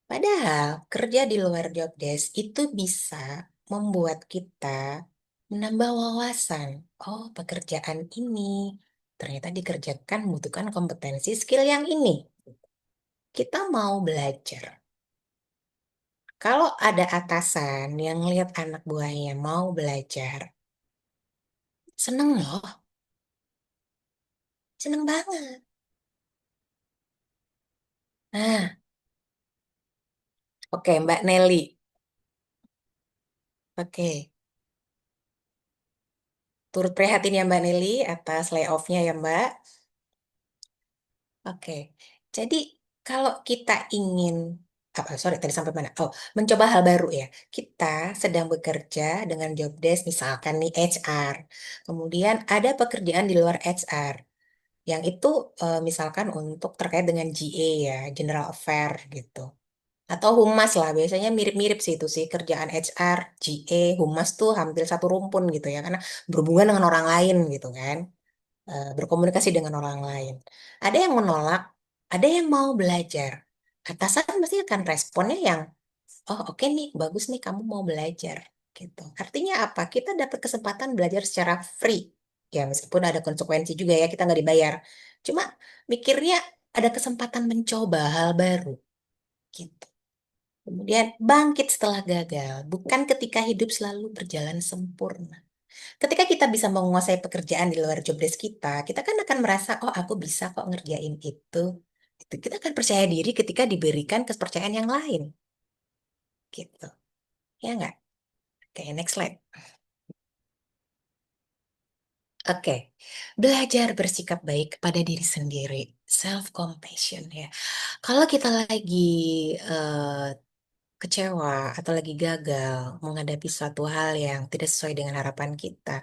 Padahal kerja di luar job desk itu bisa membuat kita menambah wawasan. Oh, pekerjaan ini ternyata dikerjakan membutuhkan kompetensi skill yang ini. Kita mau belajar. Kalau ada atasan yang lihat anak buahnya mau belajar, seneng loh, seneng banget. Nah, oke Mbak Nelly. Oke, turut prihatin ya Mbak Nelly atas layoff-nya ya Mbak. Oke, jadi kalau kita ingin, apa, sorry tadi sampai mana? Oh, mencoba hal baru ya. Kita sedang bekerja dengan job desk misalkan nih HR. Kemudian ada pekerjaan di luar HR. Yang itu misalkan untuk terkait dengan GA ya, General Affair gitu. Atau humas lah, biasanya mirip-mirip sih itu sih kerjaan HR, GA, humas tuh hampir satu rumpun gitu ya, karena berhubungan dengan orang lain gitu kan, berkomunikasi dengan orang lain. Ada yang menolak, ada yang mau belajar, atasan pasti akan responnya yang, oh oke nih, bagus nih kamu mau belajar. Gitu. Artinya apa? Kita dapat kesempatan belajar secara free. Ya meskipun ada konsekuensi juga ya, kita nggak dibayar. Cuma mikirnya ada kesempatan mencoba hal baru. Gitu. Kemudian bangkit setelah gagal, bukan ketika hidup selalu berjalan sempurna. Ketika kita bisa menguasai pekerjaan di luar job desk kita kan akan merasa, oh aku bisa kok ngerjain itu. Itu kita akan percaya diri ketika diberikan kepercayaan yang lain. Gitu. Ya nggak? Oke, next slide. Oke, belajar bersikap baik kepada diri sendiri, self compassion ya. Kalau kita lagi eh, kecewa atau lagi gagal menghadapi suatu hal yang tidak sesuai dengan harapan kita,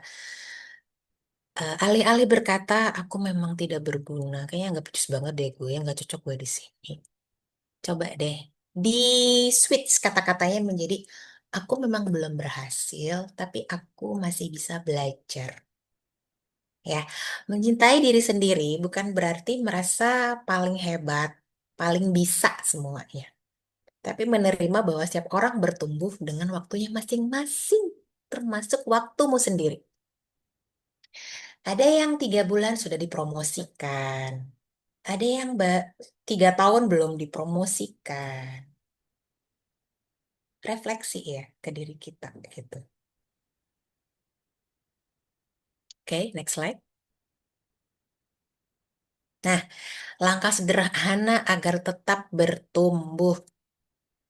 alih-alih berkata aku memang tidak berguna, kayaknya nggak becus banget deh gue, nggak cocok gue di sini. Coba deh di switch kata-katanya menjadi aku memang belum berhasil, tapi aku masih bisa belajar. Ya, mencintai diri sendiri bukan berarti merasa paling hebat, paling bisa semuanya. Tapi menerima bahwa setiap orang bertumbuh dengan waktunya masing-masing, termasuk waktumu sendiri. Ada yang 3 bulan sudah dipromosikan, ada yang 3 tahun belum dipromosikan. Refleksi ya ke diri kita gitu. Oke, next slide. Nah, langkah sederhana agar tetap bertumbuh.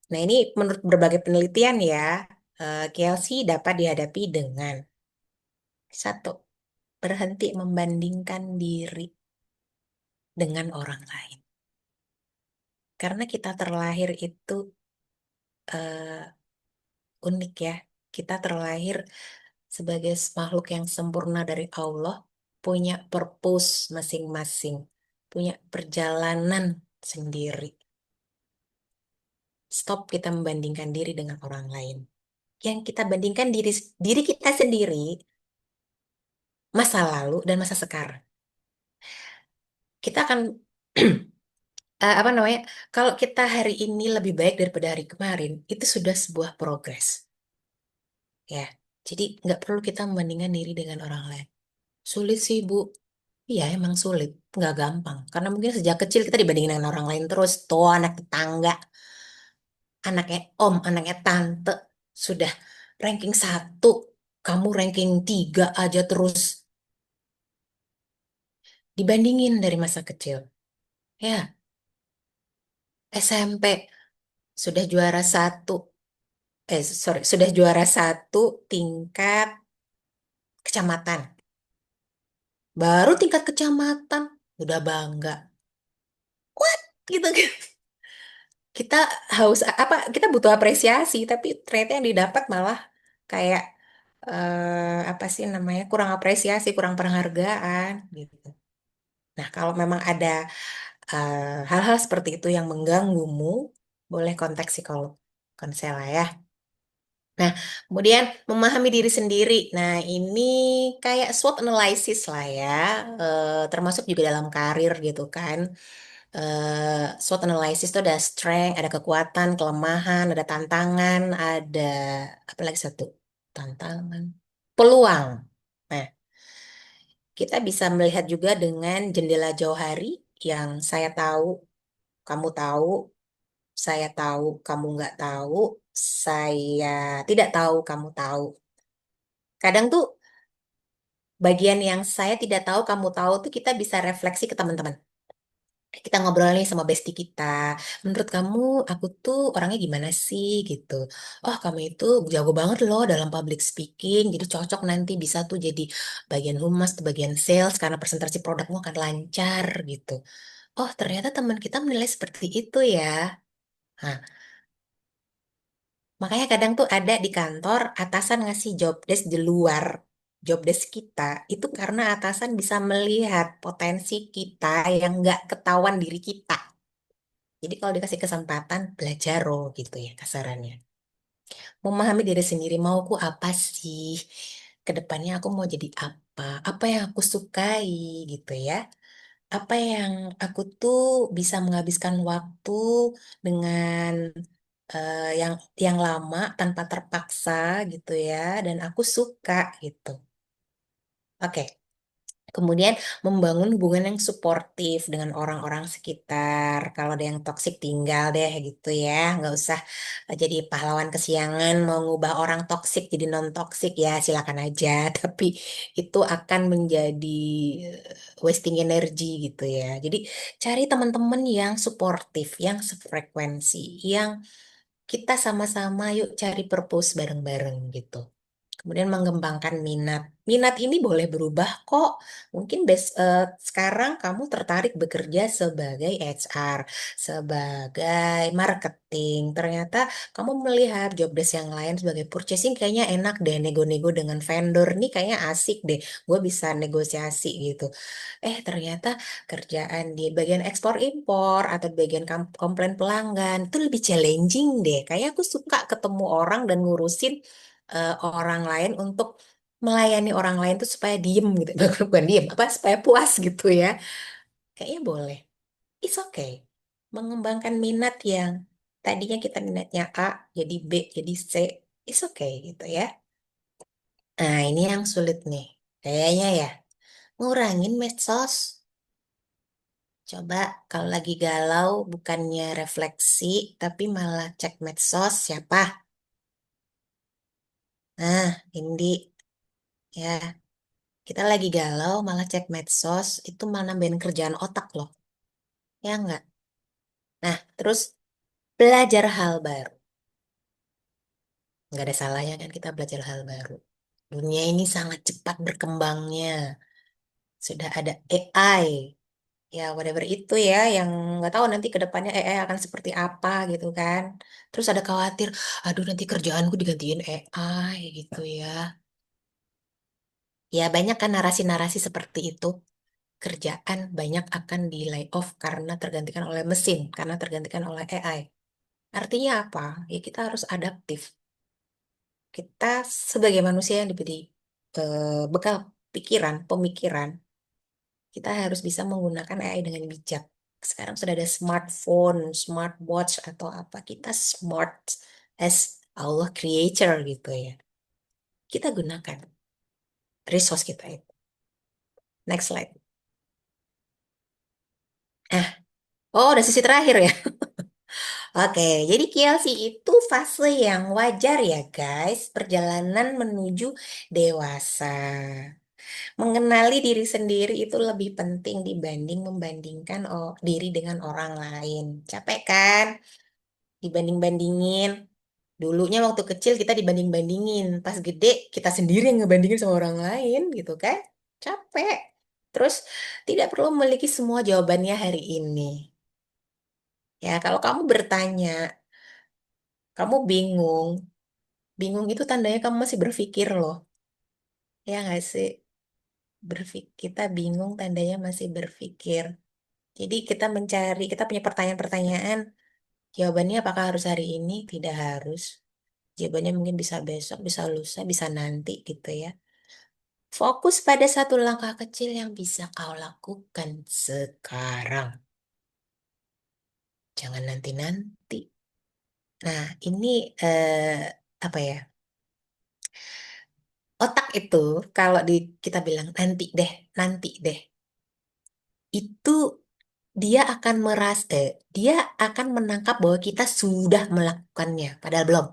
Nah, ini menurut berbagai penelitian ya, Kelsey dapat dihadapi dengan satu, berhenti membandingkan diri dengan orang lain. Karena kita terlahir itu unik ya. Kita terlahir sebagai makhluk yang sempurna dari Allah, punya purpose masing-masing, punya perjalanan sendiri. Stop kita membandingkan diri dengan orang lain. Yang kita bandingkan diri diri kita sendiri, masa lalu dan masa sekarang. Kita akan apa namanya? Kalau kita hari ini lebih baik daripada hari kemarin, itu sudah sebuah progres, ya. Jadi nggak perlu kita membandingkan diri dengan orang lain. Sulit sih, Bu. Iya, emang sulit. Nggak gampang. Karena mungkin sejak kecil kita dibandingin dengan orang lain terus. Tuh, anak tetangga, anaknya om, anaknya tante. Sudah ranking 1. Kamu ranking 3 aja terus. Dibandingin dari masa kecil. Ya, SMP sudah juara 1. Sorry, sudah juara 1 tingkat kecamatan. Baru tingkat kecamatan. Udah bangga. What? Gitu. Kita haus apa kita butuh apresiasi tapi ternyata yang didapat malah kayak apa sih namanya kurang apresiasi kurang penghargaan gitu. Nah kalau memang ada hal-hal seperti itu yang mengganggumu boleh kontak psikolog konsel lah ya. Nah kemudian memahami diri sendiri. Nah ini kayak SWOT analysis lah ya, termasuk juga dalam karir gitu kan. SWOT analysis itu ada strength, ada kekuatan, kelemahan, ada tantangan, ada apa lagi satu? Tantangan, peluang. Nah, kita bisa melihat juga dengan jendela jauh hari yang saya tahu, kamu tahu, saya tahu, kamu nggak tahu, saya tidak tahu, kamu tahu. Kadang tuh bagian yang saya tidak tahu, kamu tahu tuh kita bisa refleksi ke teman-teman. Kita ngobrol nih sama bestie kita. Menurut kamu, aku tuh orangnya gimana sih gitu. Oh, kamu itu jago banget loh dalam public speaking. Jadi cocok nanti bisa tuh jadi bagian humas, tuh bagian sales karena presentasi produkmu akan lancar gitu. Oh, ternyata teman kita menilai seperti itu ya. Nah, makanya kadang tuh ada di kantor atasan ngasih job desk di luar job desk kita. Itu karena atasan bisa melihat potensi kita yang nggak ketahuan diri kita. Jadi kalau dikasih kesempatan belajar oh gitu ya kasarannya. Memahami diri sendiri mauku apa sih? Kedepannya aku mau jadi apa? Apa yang aku sukai gitu ya. apa yang aku tuh bisa menghabiskan waktu dengan yang lama tanpa terpaksa gitu ya, dan aku suka gitu. Oke. Kemudian membangun hubungan yang suportif dengan orang-orang sekitar. Kalau ada yang toksik tinggal deh gitu ya. Nggak usah jadi pahlawan kesiangan mau ngubah orang toksik jadi non toksik ya silakan aja. Tapi itu akan menjadi wasting energy gitu ya. Jadi cari teman-teman yang suportif, yang sefrekuensi, yang kita sama-sama yuk cari purpose bareng-bareng gitu. Kemudian mengembangkan minat. Minat ini boleh berubah kok. Mungkin sekarang kamu tertarik bekerja sebagai HR, sebagai marketing. Ternyata kamu melihat job desk yang lain sebagai purchasing kayaknya enak deh, nego-nego dengan vendor. Nih kayaknya asik deh, gue bisa negosiasi gitu. Ternyata kerjaan di bagian ekspor impor atau di bagian komplain pelanggan itu lebih challenging deh. Kayak aku suka ketemu orang dan ngurusin orang lain untuk melayani orang lain tuh supaya diem gitu. Bukan diem, apa supaya puas gitu ya. Kayaknya boleh. It's okay. Mengembangkan minat yang tadinya kita minatnya A, jadi B, jadi C. It's okay gitu ya. Nah, ini yang sulit nih. Kayaknya ya, ngurangin medsos. Coba kalau lagi galau bukannya refleksi, tapi malah cek medsos siapa? Nah, Indi, ya kita lagi galau malah cek medsos, itu malah nambahin kerjaan otak loh. Ya enggak? Nah, terus belajar hal baru. Nggak ada salahnya kan kita belajar hal baru. Dunia ini sangat cepat berkembangnya. Sudah ada AI, ya whatever itu ya, yang nggak tahu nanti ke depannya AI akan seperti apa gitu kan. Terus ada khawatir, aduh nanti kerjaanku digantiin AI gitu ya. Ya banyak kan narasi-narasi seperti itu. Kerjaan banyak akan di layoff karena tergantikan oleh mesin, karena tergantikan oleh AI. Artinya apa? Ya kita harus adaptif. Kita sebagai manusia yang diberi bekal pikiran, pemikiran, kita harus bisa menggunakan AI dengan bijak. Sekarang sudah ada smartphone, smartwatch atau apa. Kita smart as Allah creator gitu ya. Kita gunakan resource kita itu. Next slide. Ah, oh udah sisi terakhir ya. Oke, jadi Kielsi itu fase yang wajar ya guys, perjalanan menuju dewasa. Mengenali diri sendiri itu lebih penting dibanding membandingkan diri dengan orang lain. Capek kan? Dibanding-bandingin. Dulunya waktu kecil kita dibanding-bandingin. Pas gede kita sendiri yang ngebandingin sama orang lain gitu kan? Capek. Terus tidak perlu memiliki semua jawabannya hari ini. Ya, kalau kamu bertanya, kamu bingung. Bingung itu tandanya kamu masih berpikir loh. Ya nggak sih? Kita bingung tandanya masih berpikir. Jadi kita mencari, kita punya pertanyaan-pertanyaan. Jawabannya apakah harus hari ini? Tidak harus. Jawabannya mungkin bisa besok, bisa lusa, bisa nanti gitu ya. Fokus pada satu langkah kecil yang bisa kau lakukan sekarang. Jangan nanti-nanti. Nah, ini apa ya? Otak itu kalau kita bilang nanti deh, itu dia akan menangkap bahwa kita sudah melakukannya, padahal belum.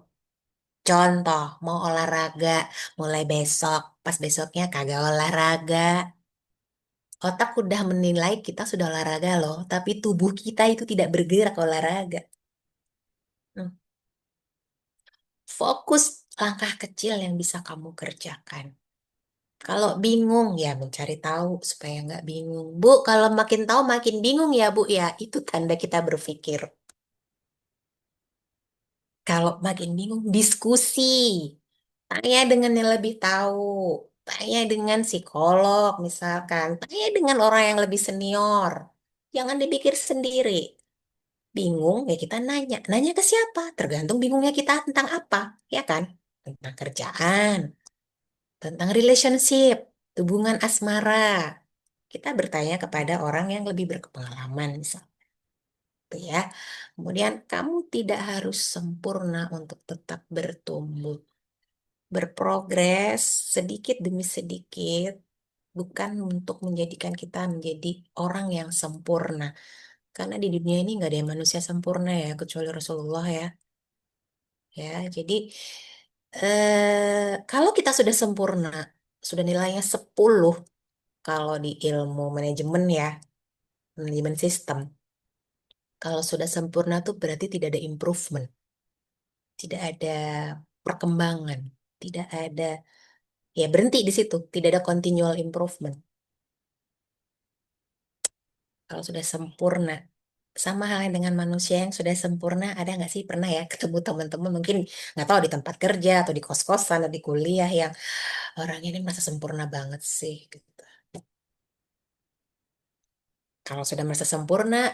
Contoh, mau olahraga mulai besok, pas besoknya kagak olahraga. Otak udah menilai kita sudah olahraga loh, tapi tubuh kita itu tidak bergerak olahraga. Hmm. Fokus langkah kecil yang bisa kamu kerjakan. Kalau bingung ya mencari tahu supaya nggak bingung. Bu, kalau makin tahu makin bingung ya Bu ya, itu tanda kita berpikir. Kalau makin bingung, diskusi. Tanya dengan yang lebih tahu. Tanya dengan psikolog misalkan. Tanya dengan orang yang lebih senior. Jangan dipikir sendiri. Bingung ya kita nanya. Nanya ke siapa? Tergantung bingungnya kita tentang apa. Ya kan? Tentang kerjaan. Tentang relationship. Hubungan asmara. kita bertanya kepada orang yang lebih berpengalaman, misalnya. Gitu ya. Kemudian kamu tidak harus sempurna untuk tetap bertumbuh, berprogres sedikit demi sedikit, bukan untuk menjadikan kita menjadi orang yang sempurna. Karena di dunia ini nggak ada yang manusia sempurna ya, kecuali Rasulullah ya. Ya, jadi kalau kita sudah sempurna, sudah nilainya 10 kalau di ilmu manajemen ya, manajemen sistem. Kalau sudah sempurna tuh berarti tidak ada improvement, tidak ada perkembangan, tidak ada, ya berhenti di situ, tidak ada continual improvement. Kalau sudah sempurna, sama halnya dengan manusia yang sudah sempurna, ada nggak sih pernah ya ketemu teman-teman mungkin nggak tahu di tempat kerja atau di kos-kosan atau di kuliah yang orang ini merasa sempurna banget sih, gitu. Kalau sudah merasa sempurna,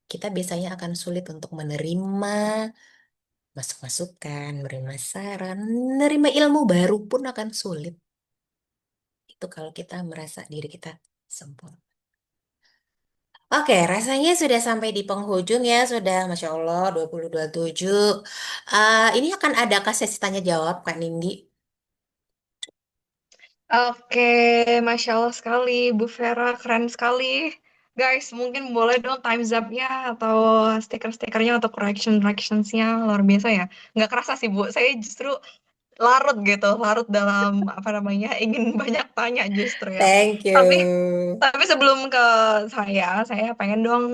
kita biasanya akan sulit untuk menerima masuk-masukan, menerima saran, menerima ilmu baru pun akan sulit. Itu kalau kita merasa diri kita sempurna. Oke, rasanya sudah sampai di penghujung ya, sudah Masya Allah 2027. Ini akan ada sesi tanya jawab, Kak Nindi. Oke, Masya Allah sekali, Bu Vera, keren sekali. Guys, mungkin boleh dong time up-nya atau stiker-stikernya atau correction-corrections-nya luar biasa ya. Nggak kerasa sih, Bu. Saya justru larut gitu, larut dalam apa namanya, ingin banyak tanya justru ya. Thank Tapi you. tapi sebelum ke saya pengen dong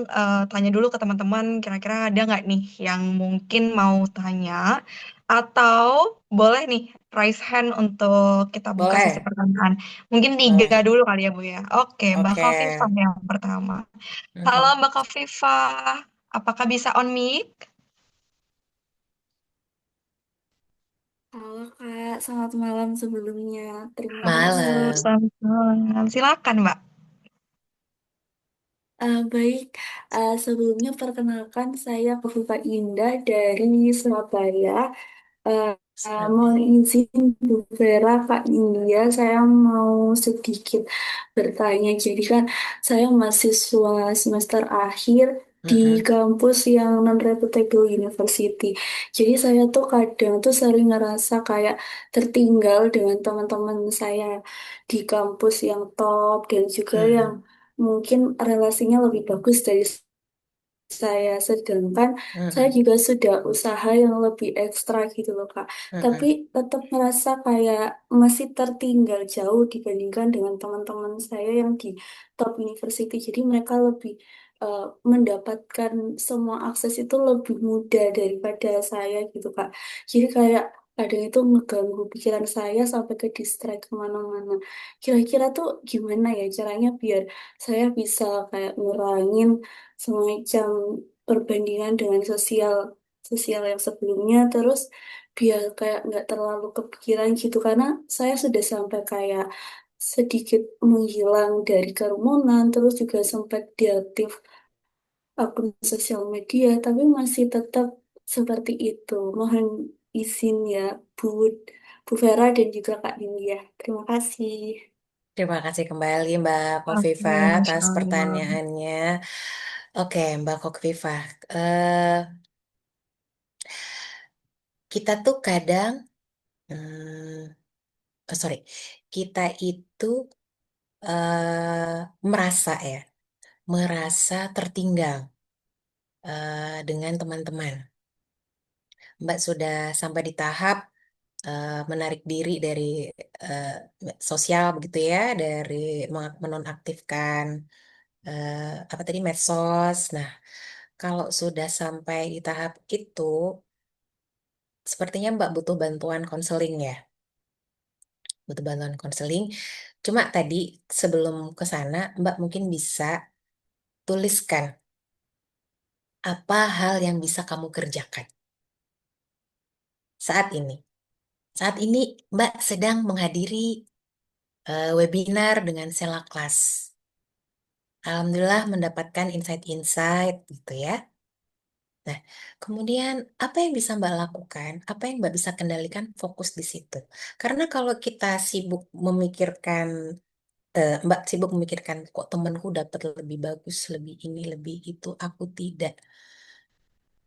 tanya dulu ke teman-teman, kira-kira ada nggak nih yang mungkin mau tanya atau boleh nih raise hand untuk kita buka sesi Boleh, pertanyaan. Mungkin tiga boleh. dulu kali ya Bu ya. Oke, Mbak Oke. Khofifah yang pertama. Halo Mhm. Mbak Khofifah, apakah bisa on mic? Halo Kak, selamat malam sebelumnya. Terima Halo, kasih. Malam. selamat malam. Silakan Mbak. Baik, sebelumnya perkenalkan saya Kofifa Indah dari Surabaya. Eh, Mohon izin Bu Vera, Kak India, saya mau sedikit bertanya. Jadi kan saya mahasiswa semester akhir di Mhm. kampus yang non-reputable university. Jadi saya tuh kadang tuh sering ngerasa kayak tertinggal dengan teman-teman saya di kampus yang top dan juga yang Mhm. mungkin relasinya lebih bagus dari saya, sedangkan saya Mhm. juga sudah usaha yang lebih ekstra gitu loh Kak. Tapi Mhm. tetap merasa kayak masih tertinggal jauh dibandingkan dengan teman-teman saya yang di top university. Jadi mereka lebih eh, mendapatkan semua akses itu lebih mudah daripada saya gitu Kak. Jadi kayak kadang itu mengganggu pikiran saya sampai ke distract kemana-mana. Kira-kira tuh gimana ya caranya biar saya bisa kayak ngurangin semacam perbandingan dengan sosial sosial yang sebelumnya, terus biar kayak nggak terlalu kepikiran gitu karena saya sudah sampai kayak sedikit menghilang dari kerumunan, terus juga sempat deaktif akun sosial media tapi masih tetap seperti itu. Mohon izin ya Bu Bu Vera dan juga Kak Dindia, terima kasih. Terima kasih kembali Mbak Oke, Kofifa Masya atas Allah. pertanyaannya. Oke, Mbak Kofifa, eh, kita tuh kadang, sorry, kita itu merasa ya, merasa tertinggal dengan teman-teman. Mbak sudah sampai di tahap menarik diri dari eh, sosial begitu ya, dari menonaktifkan apa tadi medsos. Nah, kalau sudah sampai di tahap itu, sepertinya Mbak butuh bantuan konseling ya, butuh bantuan konseling. Cuma tadi sebelum ke sana, Mbak mungkin bisa tuliskan apa hal yang bisa kamu kerjakan saat ini. Saat ini Mbak sedang menghadiri webinar dengan Sela Kelas. Alhamdulillah mendapatkan insight-insight gitu ya. Nah, kemudian apa yang bisa Mbak lakukan? Apa yang Mbak bisa kendalikan? Fokus di situ. Karena kalau kita sibuk memikirkan Mbak sibuk memikirkan kok temanku dapat lebih bagus, lebih ini, lebih itu, aku tidak.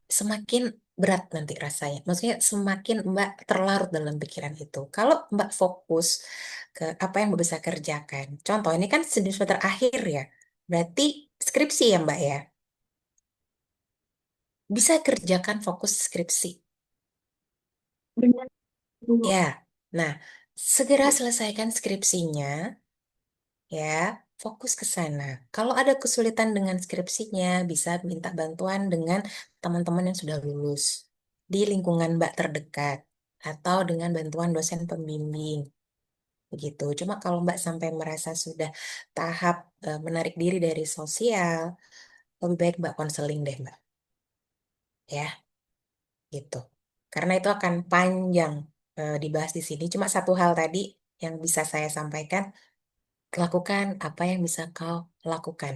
Semakin berat nanti rasanya. Maksudnya semakin Mbak terlarut dalam pikiran itu. Kalau Mbak fokus ke apa yang Mbak bisa kerjakan. Contoh ini kan semester akhir ya. Berarti skripsi ya Mbak ya. Bisa kerjakan fokus skripsi. Benar, Bu. Ya. Nah, segera selesaikan skripsinya ya. Fokus ke sana. Kalau ada kesulitan dengan skripsinya, bisa minta bantuan dengan teman-teman yang sudah lulus di lingkungan Mbak terdekat atau dengan bantuan dosen pembimbing. Begitu. Cuma kalau Mbak sampai merasa sudah tahap menarik diri dari sosial, lebih baik Mbak konseling deh Mbak. Ya, gitu. Karena itu akan panjang dibahas di sini. Cuma satu hal tadi yang bisa saya sampaikan, lakukan apa yang bisa kau lakukan.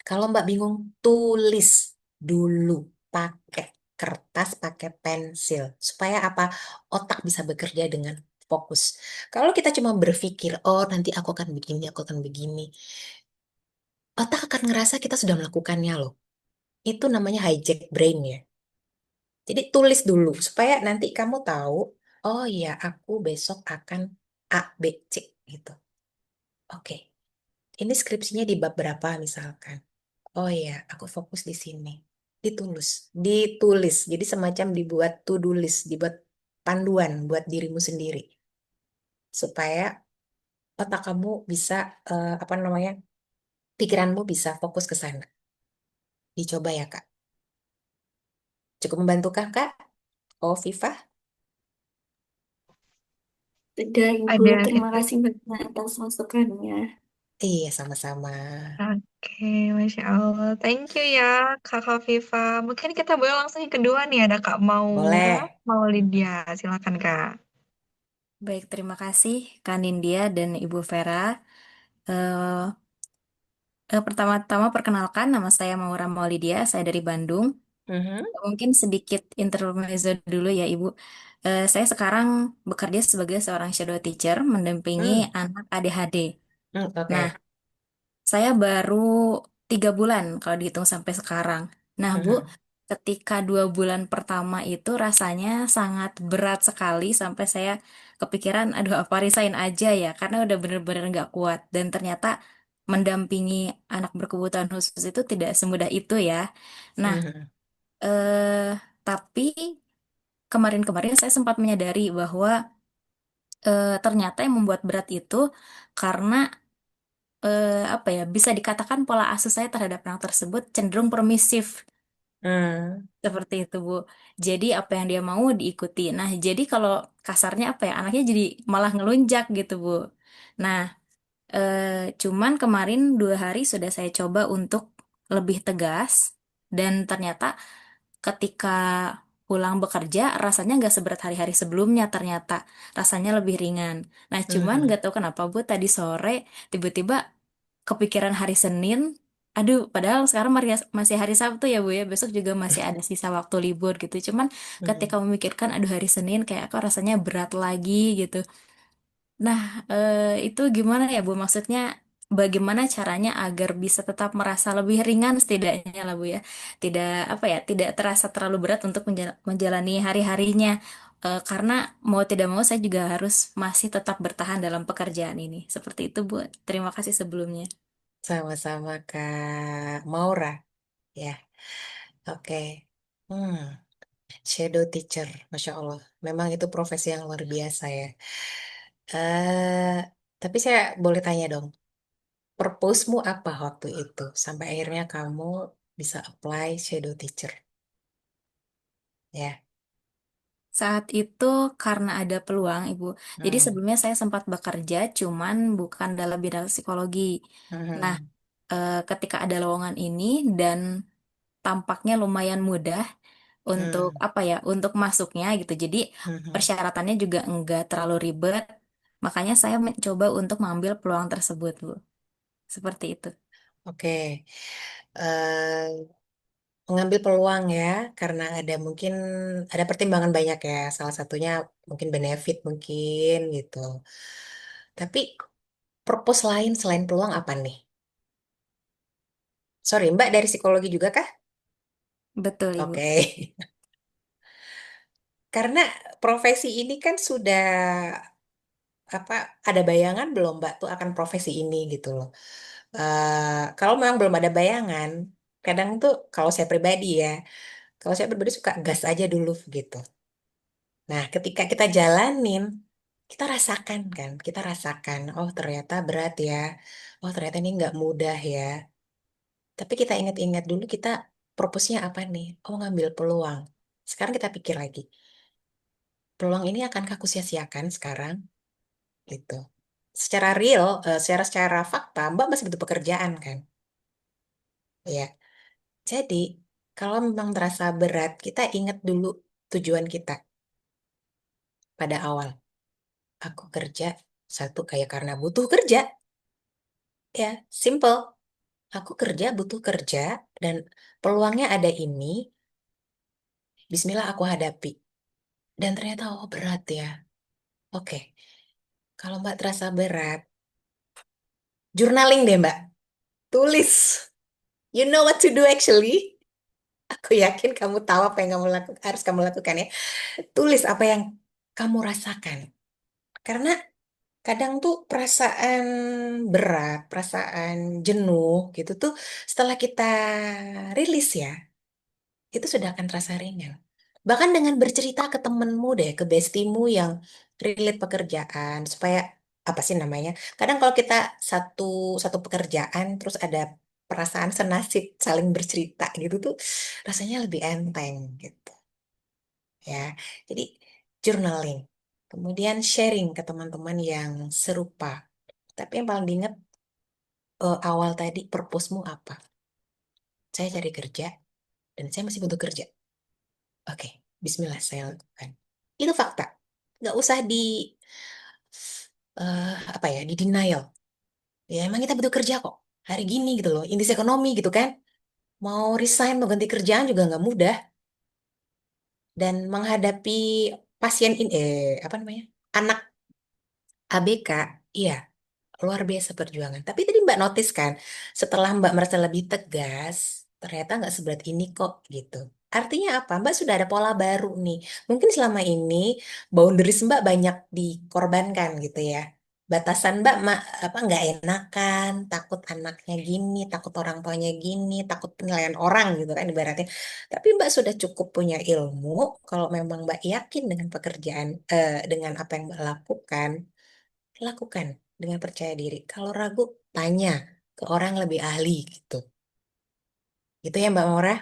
Kalau Mbak bingung, tulis dulu. Pakai kertas, pakai pensil. Supaya apa? Otak bisa bekerja dengan fokus. Kalau kita cuma berpikir, oh nanti aku akan begini, aku akan begini. Otak akan ngerasa kita sudah melakukannya loh. Itu namanya hijack brain ya. Jadi tulis dulu supaya nanti kamu tahu, oh iya aku besok akan A, B, C gitu. Oke, ini skripsinya di bab berapa misalkan. Oh iya, aku fokus di sini. Ditulis, ditulis. Jadi semacam dibuat to-do list, dibuat panduan buat dirimu sendiri supaya otak kamu bisa apa namanya? Pikiranmu bisa fokus ke sana. Dicoba ya, Kak. Cukup membantukah, Kak? Oh, Viva? Sudah, Ibu. Ada Terima itu. kasih banyak atas masukannya. Iya, sama-sama. Oke, Masya Allah. Thank you ya, Kakak Viva. Mungkin kita boleh langsung yang kedua nih. Ada Kak Maura, Boleh. mau Lydia. Silakan, Kak. Baik, terima kasih Kak Nindya dan Ibu Vera. Eh, Pertama-tama perkenalkan, nama saya Maura Maulidia, saya dari Bandung. Mhm. Mungkin sedikit intermezzo dulu ya Ibu. Saya sekarang bekerja sebagai seorang shadow teacher, mendampingi Hmm. anak ADHD. Nah, Oke. saya baru 3 bulan kalau dihitung sampai sekarang. Nah, Bu, Mhm. ketika 2 bulan pertama itu rasanya sangat berat sekali sampai saya kepikiran, aduh apa resign aja ya, karena udah bener-bener nggak kuat. Dan ternyata mendampingi anak berkebutuhan khusus itu tidak semudah itu ya. Nah, Mhm. eh, tapi kemarin-kemarin saya sempat menyadari bahwa ternyata yang membuat berat itu karena apa ya bisa dikatakan pola asuh saya terhadap anak tersebut cenderung permisif Hmm. seperti itu Bu. Jadi apa yang dia mau diikuti. Nah jadi kalau kasarnya apa ya anaknya jadi malah ngelunjak gitu Bu. Nah eh, cuman kemarin 2 hari sudah saya coba untuk lebih tegas dan ternyata ketika pulang bekerja rasanya nggak seberat hari-hari sebelumnya ternyata rasanya lebih ringan. Nah cuman Mhm. nggak tahu kenapa Bu tadi sore tiba-tiba kepikiran hari Senin. Aduh, padahal sekarang masih hari Sabtu ya Bu ya. Besok juga masih ada sisa waktu libur gitu. Cuman ketika Mhm. memikirkan, aduh hari Senin kayak kok rasanya berat lagi gitu. Nah, itu gimana ya Bu? Maksudnya bagaimana caranya agar bisa tetap merasa lebih ringan setidaknya lah Bu ya. Tidak apa ya, tidak terasa terlalu berat untuk menjalani hari-harinya. Karena mau tidak mau saya juga harus masih tetap bertahan dalam pekerjaan ini. Seperti itu Bu. Terima kasih sebelumnya. Sama-sama Kak Maura. Ya, oke. Hmm. Shadow teacher, Masya Allah. Memang itu profesi yang luar biasa ya. eh tapi saya boleh tanya dong, purpose-mu apa waktu itu? Sampai akhirnya kamu bisa apply shadow teacher. Ya. Saat itu karena ada peluang, Ibu. Jadi Hmm. sebelumnya saya sempat bekerja, cuman bukan dalam bidang psikologi. Nah, Mhm. ketika ada lowongan ini dan tampaknya lumayan mudah untuk Hmm. apa ya, untuk masuknya gitu. Jadi Mhm. persyaratannya juga enggak terlalu ribet. Makanya saya mencoba untuk mengambil peluang tersebut, Bu. Seperti itu. Oke. eh Mengambil peluang ya, karena ada mungkin ada pertimbangan banyak ya. Salah satunya mungkin benefit mungkin gitu. Tapi purpose lain selain peluang apa nih? Sorry, Mbak dari psikologi juga kah? Betul, Ibu. Oke. Karena profesi ini kan sudah apa ada bayangan belum Mbak tuh akan profesi ini gitu loh. Kalau memang belum ada bayangan, kadang tuh kalau saya pribadi ya, kalau saya pribadi suka gas aja dulu gitu. Nah, ketika kita jalanin, kita rasakan kan, kita rasakan, oh ternyata berat ya, oh ternyata ini nggak mudah ya. Tapi kita ingat-ingat dulu kita purpose-nya apa nih? Oh ngambil peluang. Sekarang kita pikir lagi, peluang ini akankah aku sia-siakan sekarang? Gitu. Secara real, secara fakta, Mbak masih butuh pekerjaan kan? Ya. Jadi, kalau memang terasa berat, kita ingat dulu tujuan kita pada awal. Aku kerja, satu kayak karena butuh kerja. Ya, simple. Aku kerja, butuh kerja, dan peluangnya ada ini, bismillah aku hadapi. Dan ternyata, oh berat ya. Oke, kalau Mbak terasa berat, journaling deh Mbak. Tulis. You know what to do actually. Aku yakin kamu tahu apa yang harus kamu lakukan ya. Tulis apa yang kamu rasakan. Karena kadang tuh perasaan berat, perasaan jenuh gitu tuh setelah kita rilis ya, itu sudah akan terasa ringan. Bahkan dengan bercerita ke temenmu deh, ke bestimu yang relate pekerjaan, supaya apa sih namanya? Kadang kalau kita satu satu pekerjaan terus ada perasaan senasib saling bercerita gitu tuh rasanya lebih enteng gitu ya. Jadi journaling, kemudian sharing ke teman-teman yang serupa. Tapi yang paling diingat awal tadi purpose-mu apa? Saya cari kerja dan saya masih butuh kerja. Oke, Bismillah saya lakukan. Itu fakta. Nggak usah apa ya, di denial. Ya emang kita butuh kerja kok. Hari gini gitu loh, indeks ekonomi gitu kan. Mau resign, mau ganti kerjaan juga nggak mudah. Dan menghadapi pasien ini, apa namanya, anak ABK, iya luar biasa perjuangan. Tapi tadi Mbak notice kan, setelah Mbak merasa lebih tegas, ternyata nggak seberat ini kok gitu. Artinya apa? Mbak sudah ada pola baru nih. Mungkin selama ini boundaries Mbak banyak dikorbankan gitu ya. Batasan Mbak apa nggak enakan, takut anaknya gini, takut orang tuanya gini, takut penilaian orang gitu kan ibaratnya. Tapi Mbak sudah cukup punya ilmu kalau memang Mbak yakin dengan pekerjaan dengan apa yang Mbak lakukan, lakukan dengan percaya diri. Kalau ragu, tanya ke orang yang lebih ahli gitu. Gitu ya Mbak Maura,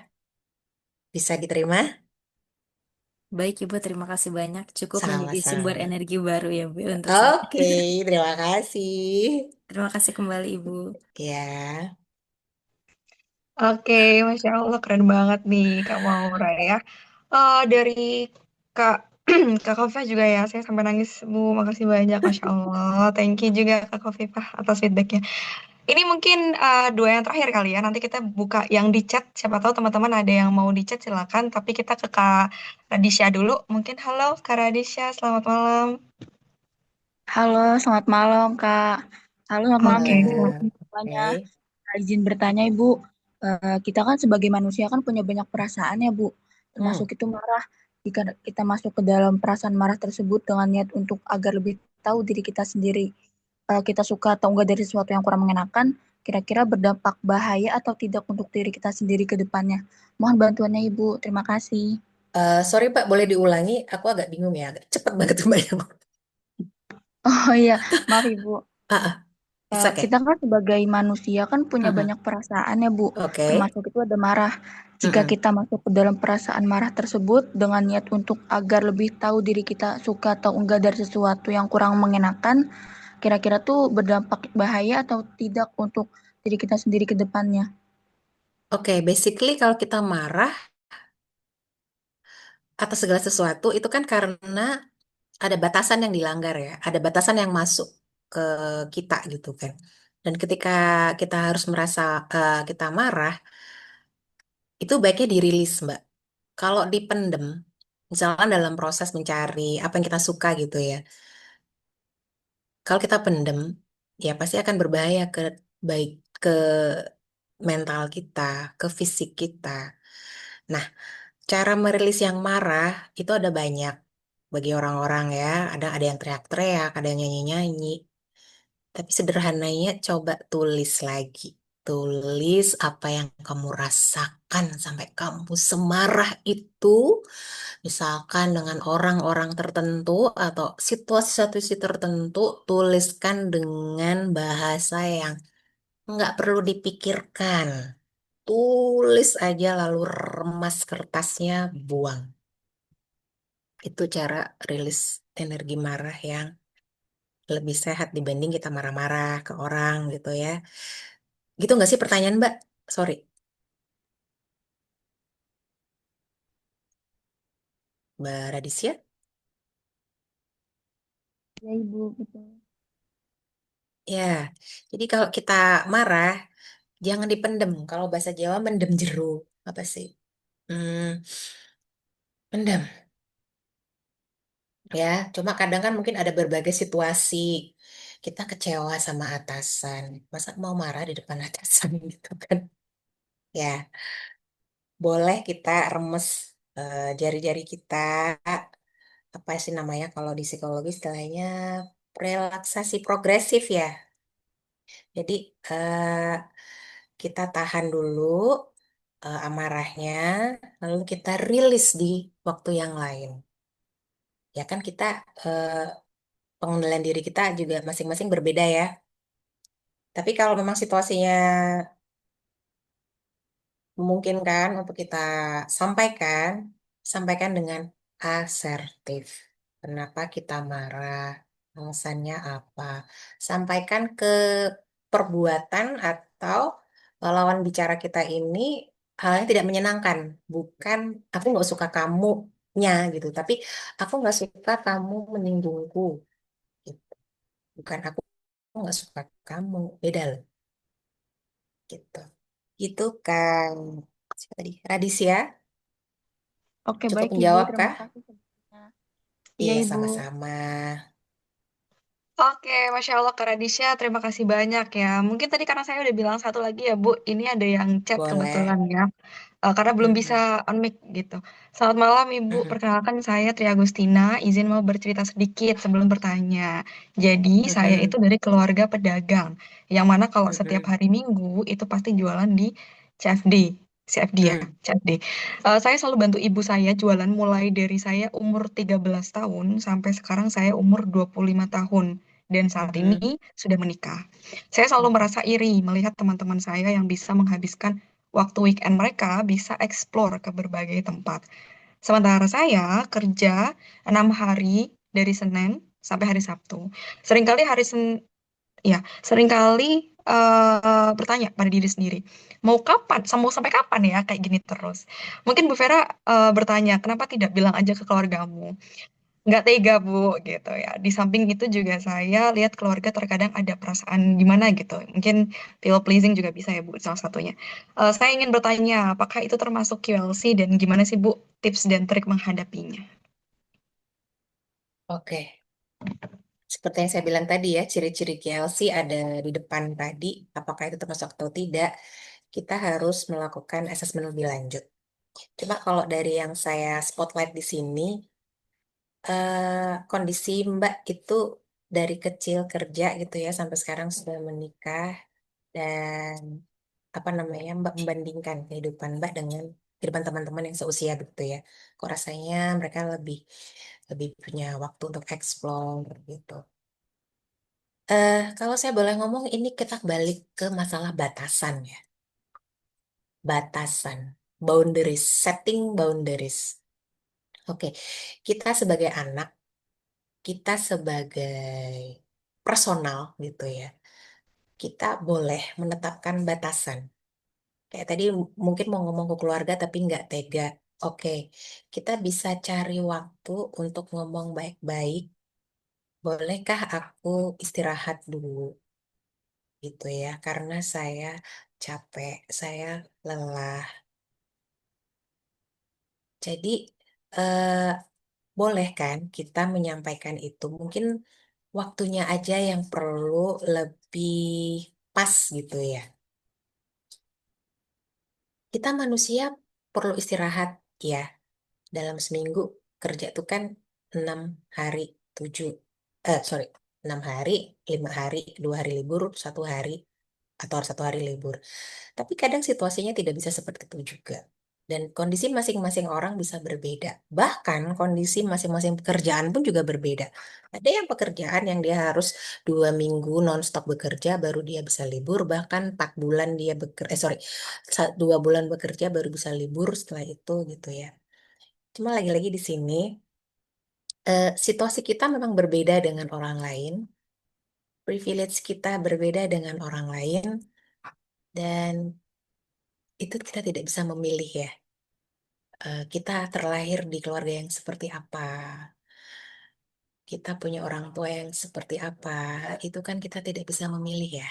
bisa diterima? Baik, Ibu, terima kasih banyak. Cukup menjadi sumber Sama-sama. energi baru ya, Bu, untuk saya. Oke, terima kasih. Terima kasih kembali, Ibu. Ya, Oke, Masya Allah keren banget nih Kak Maura ya. Dari Kak Kak Kofifah juga ya, saya sampai nangis Bu, makasih banyak Masya Allah. Thank you juga Kak Kofifah atas feedbacknya. Ini mungkin dua yang terakhir kali ya, nanti kita buka yang di chat, siapa tahu teman-teman ada yang mau di chat silakan, tapi kita ke Kak Radisha dulu. Mungkin halo Kak Radisha, selamat malam. Halo, selamat malam, Kak. Halo, selamat malam, Oke, Ibu. malam. Semuanya. Oke. Izin bertanya, Ibu. Kita kan sebagai manusia kan punya banyak perasaan ya, Bu. Termasuk Hmm. itu marah. Jika kita masuk ke dalam perasaan marah tersebut dengan niat untuk agar lebih tahu diri kita sendiri, kita suka atau enggak dari sesuatu yang kurang mengenakan, kira-kira berdampak bahaya atau tidak untuk diri kita sendiri ke depannya. Mohon bantuannya, Ibu. Terima kasih. Sorry Pak, boleh diulangi? Aku agak bingung ya, agak cepet banget Mbak. Oh iya, maaf, Ibu. Ah, ah, it's okay. Kita kan sebagai manusia kan punya Mm-mm. banyak perasaan ya, Bu. Oke. Termasuk itu ada marah. Jika Mm-mm. kita masuk ke dalam perasaan marah tersebut dengan niat untuk agar lebih tahu diri kita suka atau enggak dari sesuatu yang kurang mengenakan, kira-kira tuh berdampak bahaya atau tidak untuk diri kita sendiri ke depannya. Oke, basically kalau kita marah atas segala sesuatu itu kan karena ada batasan yang dilanggar ya, ada batasan yang masuk ke kita gitu kan. Dan ketika kita harus merasa kita marah, itu baiknya dirilis, Mbak. Kalau dipendem, misalkan dalam proses mencari apa yang kita suka gitu ya, kalau kita pendem, ya pasti akan berbahaya ke baik ke mental kita, ke fisik kita. Nah, cara merilis yang marah itu ada banyak bagi orang-orang ya. Ada yang teriak-teriak, ada yang nyanyi-nyanyi. Tapi sederhananya coba tulis lagi. Tulis apa yang kamu rasakan sampai kamu semarah itu. Misalkan dengan orang-orang tertentu atau situasi-situasi tertentu, tuliskan dengan bahasa yang nggak perlu dipikirkan. Tulis aja lalu remas kertasnya, buang. Itu cara rilis energi marah yang lebih sehat dibanding kita marah-marah ke orang gitu ya. Gitu nggak sih pertanyaan Mbak? Sorry, Mbak Radisya? Ya, Ibu, betul. Ya, jadi kalau kita marah, jangan dipendem. Kalau bahasa Jawa mendem jeru. Apa sih? Hmm, pendam. Ya, cuma kadang kan mungkin ada berbagai situasi. Kita kecewa sama atasan. Masa mau marah di depan atasan gitu kan? Ya, boleh kita remes jari-jari kita. Apa sih namanya kalau di psikologi istilahnya relaksasi progresif ya. Jadi kita tahan dulu amarahnya, lalu kita rilis di waktu yang lain. Ya kan kita eh, pengendalian diri kita juga masing-masing berbeda ya. Tapi kalau memang situasinya memungkinkan untuk kita sampaikan, sampaikan dengan asertif. Kenapa kita marah? Alasannya apa? Sampaikan ke perbuatan atau lawan bicara kita ini hal yang tidak menyenangkan. Bukan aku nggak suka kamunya gitu, tapi aku nggak suka kamu menyinggungku. Gitu. Bukan aku nggak suka kamu. Beda loh. Gitu. Gitu kan. Siapa tadi? Radisya, Oke, cukup baik Ibu. menjawab Terima kah? kasih sebelumnya. Iya, Iya, Ibu. sama-sama. Oke, Masya Allah Kak Radisha, terima kasih banyak ya. Mungkin tadi karena saya udah bilang satu lagi ya Bu, ini ada yang chat kebetulan Boleh. ya. Karena belum bisa Mm-mm. on mic gitu. Selamat malam Ibu, Mhm. perkenalkan saya Tri Agustina, izin mau bercerita sedikit sebelum bertanya. Jadi saya itu Mhm. dari keluarga pedagang, yang mana kalau setiap Mhm. hari Minggu itu pasti jualan di CFD. CFD ya, Mhm. CFD. Saya selalu bantu ibu saya jualan mulai dari saya umur 13 tahun sampai sekarang saya umur 25 tahun dan saat ini Mhm. sudah menikah. Saya selalu merasa iri melihat teman-teman saya yang bisa menghabiskan waktu weekend mereka bisa explore ke berbagai tempat. Sementara saya kerja 6 hari dari Senin sampai hari Sabtu. Seringkali hari Ya, seringkali bertanya pada diri sendiri, mau kapan, mau sampai kapan ya kayak gini terus. Mungkin Bu Vera bertanya, kenapa tidak bilang aja ke keluargamu? Nggak tega Bu gitu ya. Di samping itu juga saya lihat keluarga terkadang ada perasaan gimana gitu. Mungkin people pleasing juga bisa ya Bu salah satunya. Saya ingin bertanya apakah itu termasuk QLC dan gimana sih Bu tips dan trik menghadapinya? Oke. Seperti yang saya bilang tadi ya, ciri-ciri KLC ada di depan tadi. Apakah itu termasuk atau tidak, kita harus melakukan asesmen lebih lanjut. Cuma kalau dari yang saya spotlight di sini, kondisi Mbak itu dari kecil kerja gitu ya, sampai sekarang sudah menikah. Dan apa namanya Mbak membandingkan kehidupan Mbak dengan kehidupan teman-teman yang seusia begitu ya. Kok rasanya mereka lebih lebih punya waktu untuk explore gitu. Kalau saya boleh ngomong ini kita balik ke masalah batasan ya. Batasan, boundaries, setting boundaries. Oke, kita sebagai anak, kita sebagai personal gitu ya. Kita boleh menetapkan batasan. Kayak tadi mungkin mau ngomong ke keluarga tapi nggak tega. Oke, kita bisa cari waktu untuk ngomong baik-baik. Bolehkah aku istirahat dulu gitu ya? Karena saya capek, saya lelah. Jadi eh, boleh kan kita menyampaikan itu? Mungkin waktunya aja yang perlu lebih pas gitu ya. Kita manusia perlu istirahat ya. Dalam seminggu kerja tuh kan 6 hari, 7, sorry, 6 hari, 5 hari, 2 hari libur, 1 hari, atau 1 hari libur. Tapi kadang situasinya tidak bisa seperti itu juga. Dan kondisi masing-masing orang bisa berbeda. Bahkan kondisi masing-masing pekerjaan pun juga berbeda. Ada yang pekerjaan yang dia harus 2 minggu nonstop bekerja baru dia bisa libur. Bahkan 4 bulan dia bekerja, 2 bulan bekerja baru bisa libur setelah itu gitu ya. Cuma lagi-lagi di sini situasi kita memang berbeda dengan orang lain, privilege kita berbeda dengan orang lain, dan itu kita tidak bisa memilih ya. Kita terlahir di keluarga yang seperti apa, kita punya orang tua yang seperti apa, itu kan kita tidak bisa memilih ya.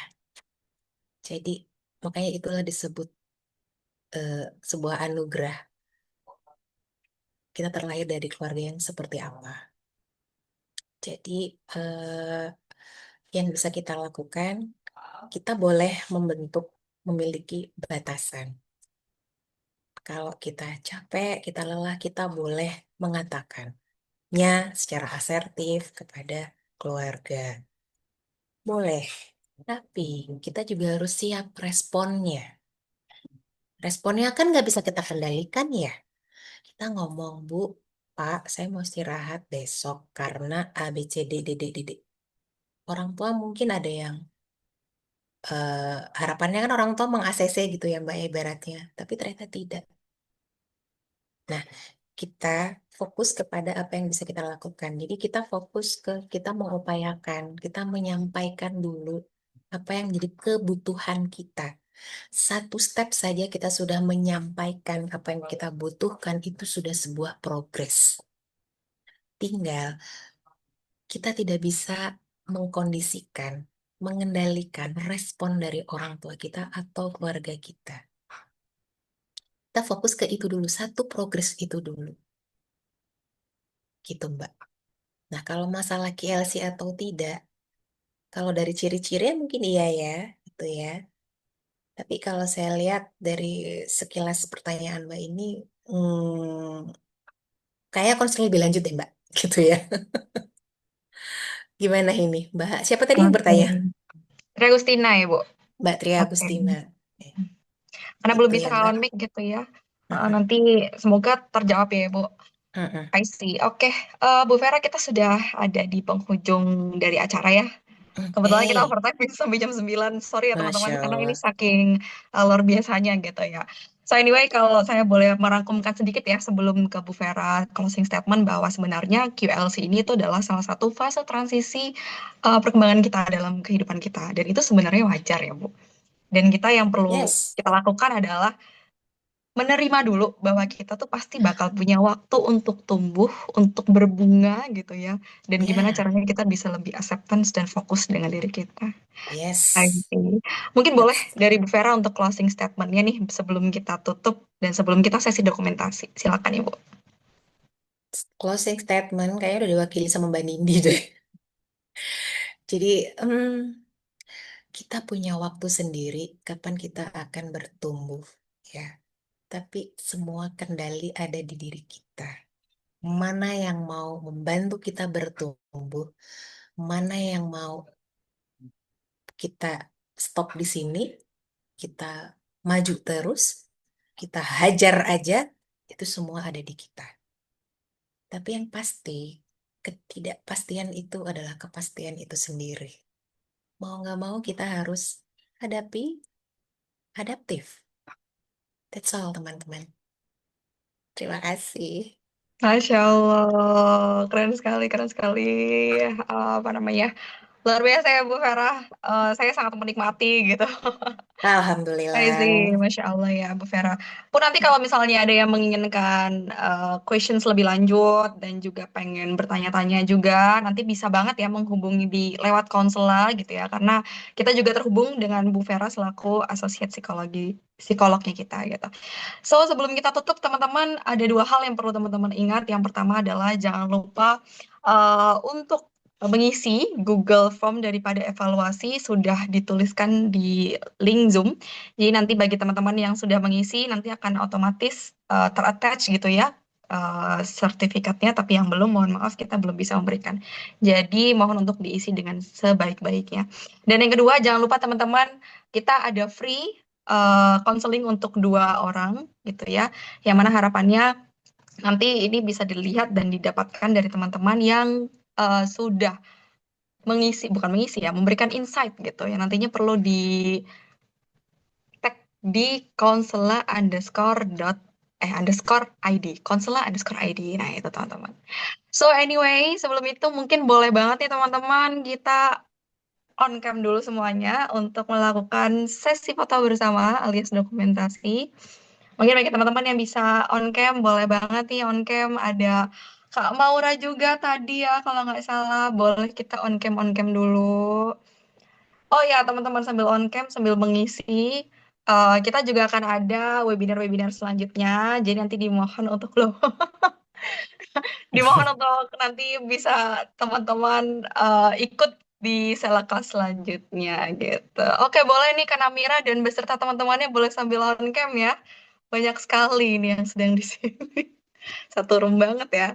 Jadi makanya itulah disebut sebuah anugerah. Kita terlahir dari keluarga yang seperti apa. Jadi yang bisa kita lakukan, kita boleh memiliki batasan. Kalau kita capek, kita lelah, kita boleh mengatakannya secara asertif kepada keluarga. Boleh, tapi kita juga harus siap responnya. Responnya kan nggak bisa kita kendalikan ya. Kita ngomong, Bu, Pak, saya mau istirahat besok karena A, B, C, D, D, D, D, D. Orang tua mungkin ada yang harapannya kan orang tua meng-ACC gitu ya Mbak ibaratnya. Tapi ternyata tidak. Nah, kita fokus kepada apa yang bisa kita lakukan. Jadi kita fokus ke kita mengupayakan, kita menyampaikan dulu apa yang jadi kebutuhan kita. Satu step saja kita sudah menyampaikan apa yang kita butuhkan, itu sudah sebuah progres. Tinggal kita tidak bisa mengkondisikan, mengendalikan respon dari orang tua kita atau keluarga kita. Kita fokus ke itu dulu, satu progres itu dulu. Gitu, Mbak. Nah, kalau masalah KLC atau tidak, kalau dari ciri-cirinya mungkin iya ya, gitu ya. Tapi kalau saya lihat dari sekilas pertanyaan Mbak ini, kayak konseling lebih lanjut deh Mbak, gitu ya. Gimana ini, Mbak? Siapa tadi yang Oke. bertanya? Regustina ya, Bu. Mbak Tria Oke. Agustina. Karena belum Gitu bisa ya Mbak. on mic gitu ya. Mm-mm. Nanti semoga terjawab ya, Bu. Mm-mm. I see. Oke, Bu Vera, kita sudah ada di penghujung dari acara ya. Kebetulan kita Oke, overtime bisa sampai jam 9. Sorry ya Masya teman-teman, karena ini Allah. saking luar biasanya gitu ya. So anyway, kalau saya boleh merangkumkan sedikit ya sebelum ke Bu Vera closing statement bahwa sebenarnya QLC ini itu adalah salah satu fase transisi perkembangan kita dalam kehidupan kita. Dan itu sebenarnya wajar ya, Bu. Dan kita yang perlu Yes, kita lakukan adalah menerima dulu bahwa kita tuh pasti bakal punya waktu untuk tumbuh, untuk berbunga gitu ya. Dan gimana ya, caranya kita bisa lebih acceptance dan fokus dengan diri kita. I yes. see. Mungkin boleh That's dari Bu Vera untuk closing statement-nya nih sebelum kita tutup dan sebelum kita sesi dokumentasi. Silakan Ibu. closing statement kayaknya udah diwakili sama Mbak Nindi deh. Jadi, kita punya waktu sendiri kapan kita akan bertumbuh, ya. Tapi semua kendali ada di diri kita. Mana yang mau membantu kita bertumbuh, mana yang mau kita stop di sini, kita maju terus, kita hajar aja, itu semua ada di kita. Tapi yang pasti, ketidakpastian itu adalah kepastian itu sendiri. Mau nggak mau kita harus hadapi, adaptif. That's all, teman-teman. Terima kasih. Masya Allah, keren sekali, keren sekali. Apa namanya? Luar biasa ya Bu Vera. Saya sangat menikmati gitu. I see, Alhamdulillah. Masya Allah ya Bu Vera. Pun nanti kalau misalnya ada yang menginginkan questions lebih lanjut dan juga pengen bertanya-tanya juga, nanti bisa banget ya menghubungi di lewat konsela gitu ya, karena kita juga terhubung dengan Bu Vera selaku asosiat psikolognya kita gitu. So sebelum kita tutup teman-teman, ada dua hal yang perlu teman-teman ingat. Yang pertama adalah jangan lupa untuk mengisi Google Form daripada evaluasi sudah dituliskan di link Zoom. Jadi nanti bagi teman-teman yang sudah mengisi nanti akan otomatis terattach gitu ya sertifikatnya, tapi yang belum mohon maaf kita belum bisa memberikan. Jadi mohon untuk diisi dengan sebaik-baiknya. Dan yang kedua jangan lupa teman-teman kita ada free konseling untuk 2 orang gitu ya. Yang mana harapannya nanti ini bisa dilihat dan didapatkan dari teman-teman yang sudah bukan mengisi ya, memberikan insight gitu ya. Nantinya perlu di tag di konsela_id. Nah, itu teman-teman. So anyway, sebelum itu mungkin boleh banget nih teman-teman kita on cam dulu semuanya untuk melakukan sesi foto bersama alias dokumentasi. Mungkin bagi teman-teman yang bisa on cam, boleh banget nih on cam. Ada Kak Maura juga tadi ya, kalau nggak salah. Boleh kita on cam dulu. Oh ya, teman-teman sambil on cam, sambil mengisi, kita juga akan ada webinar-webinar selanjutnya. Jadi nanti dimohon untuk dimohon untuk nanti bisa teman-teman ikut di sela kelas selanjutnya gitu. Oke, boleh nih Kak Namira dan beserta teman-temannya boleh sambil on cam ya. Banyak sekali ini yang sedang di sini. Satu room banget ya.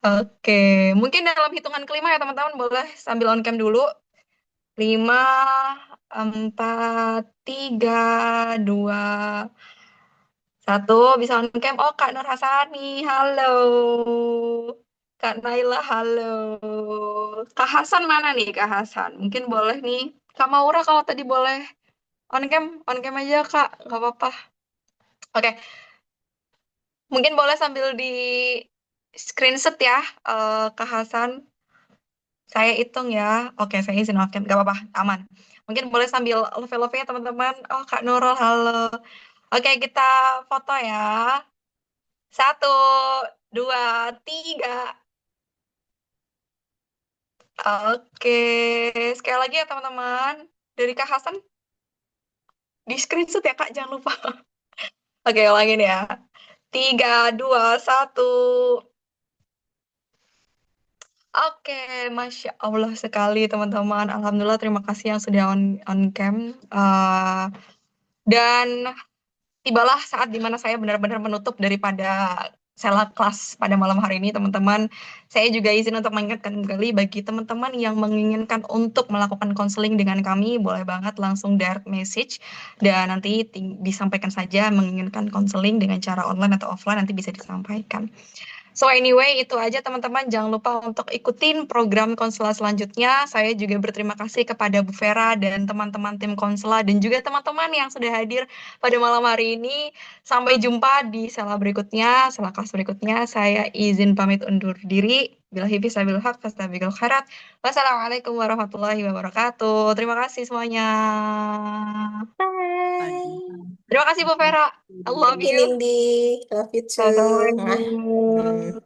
Oke, mungkin dalam hitungan kelima ya teman-teman boleh sambil on cam dulu. 5, 4, 3, 2, 1. Bisa on cam. Oh, Kak Nur Hasani, halo. Kak Naila, halo. Kak Hasan mana nih, Kak Hasan? Mungkin boleh nih. Kak Maura kalau tadi boleh on cam aja, Kak. Nggak apa-apa. Oke, mungkin boleh sambil di screenshot ya, Kak Hasan. Saya hitung ya. Oke, saya izin oke, nggak apa-apa, aman. Mungkin boleh sambil love-love ya teman-teman. Oh, Kak Nurul, halo. Oke, kita foto ya. 1, 2, 3. Oke, sekali lagi ya teman-teman. Dari Kak Hasan, di screenshot ya Kak, jangan lupa. Oke, ulangin ya. 3, 2, 1. Oke, Masya Allah sekali teman-teman. Alhamdulillah, terima kasih yang sudah on cam. Dan tibalah saat dimana saya benar-benar menutup daripada sela kelas pada malam hari ini, teman-teman. Saya juga izin untuk mengingatkan kembali bagi teman-teman yang menginginkan untuk melakukan konseling dengan kami, boleh banget langsung direct message dan nanti disampaikan saja menginginkan konseling dengan cara online atau offline nanti bisa disampaikan. So anyway, itu aja teman-teman. Jangan lupa untuk ikutin program Konsela selanjutnya. Saya juga berterima kasih kepada Bu Vera dan teman-teman tim Konsela dan juga teman-teman yang sudah hadir pada malam hari ini. Sampai jumpa di sela berikutnya, sela kelas berikutnya. Saya izin pamit undur diri. Billahi fissabil haq, fastabiqul khairat. Wassalamualaikum warahmatullahi wabarakatuh. Terima kasih semuanya. Bye. Terima kasih Bu Vera. I love Thank you, you. Nindi. Love you too. Mwah. Assalamualaikum.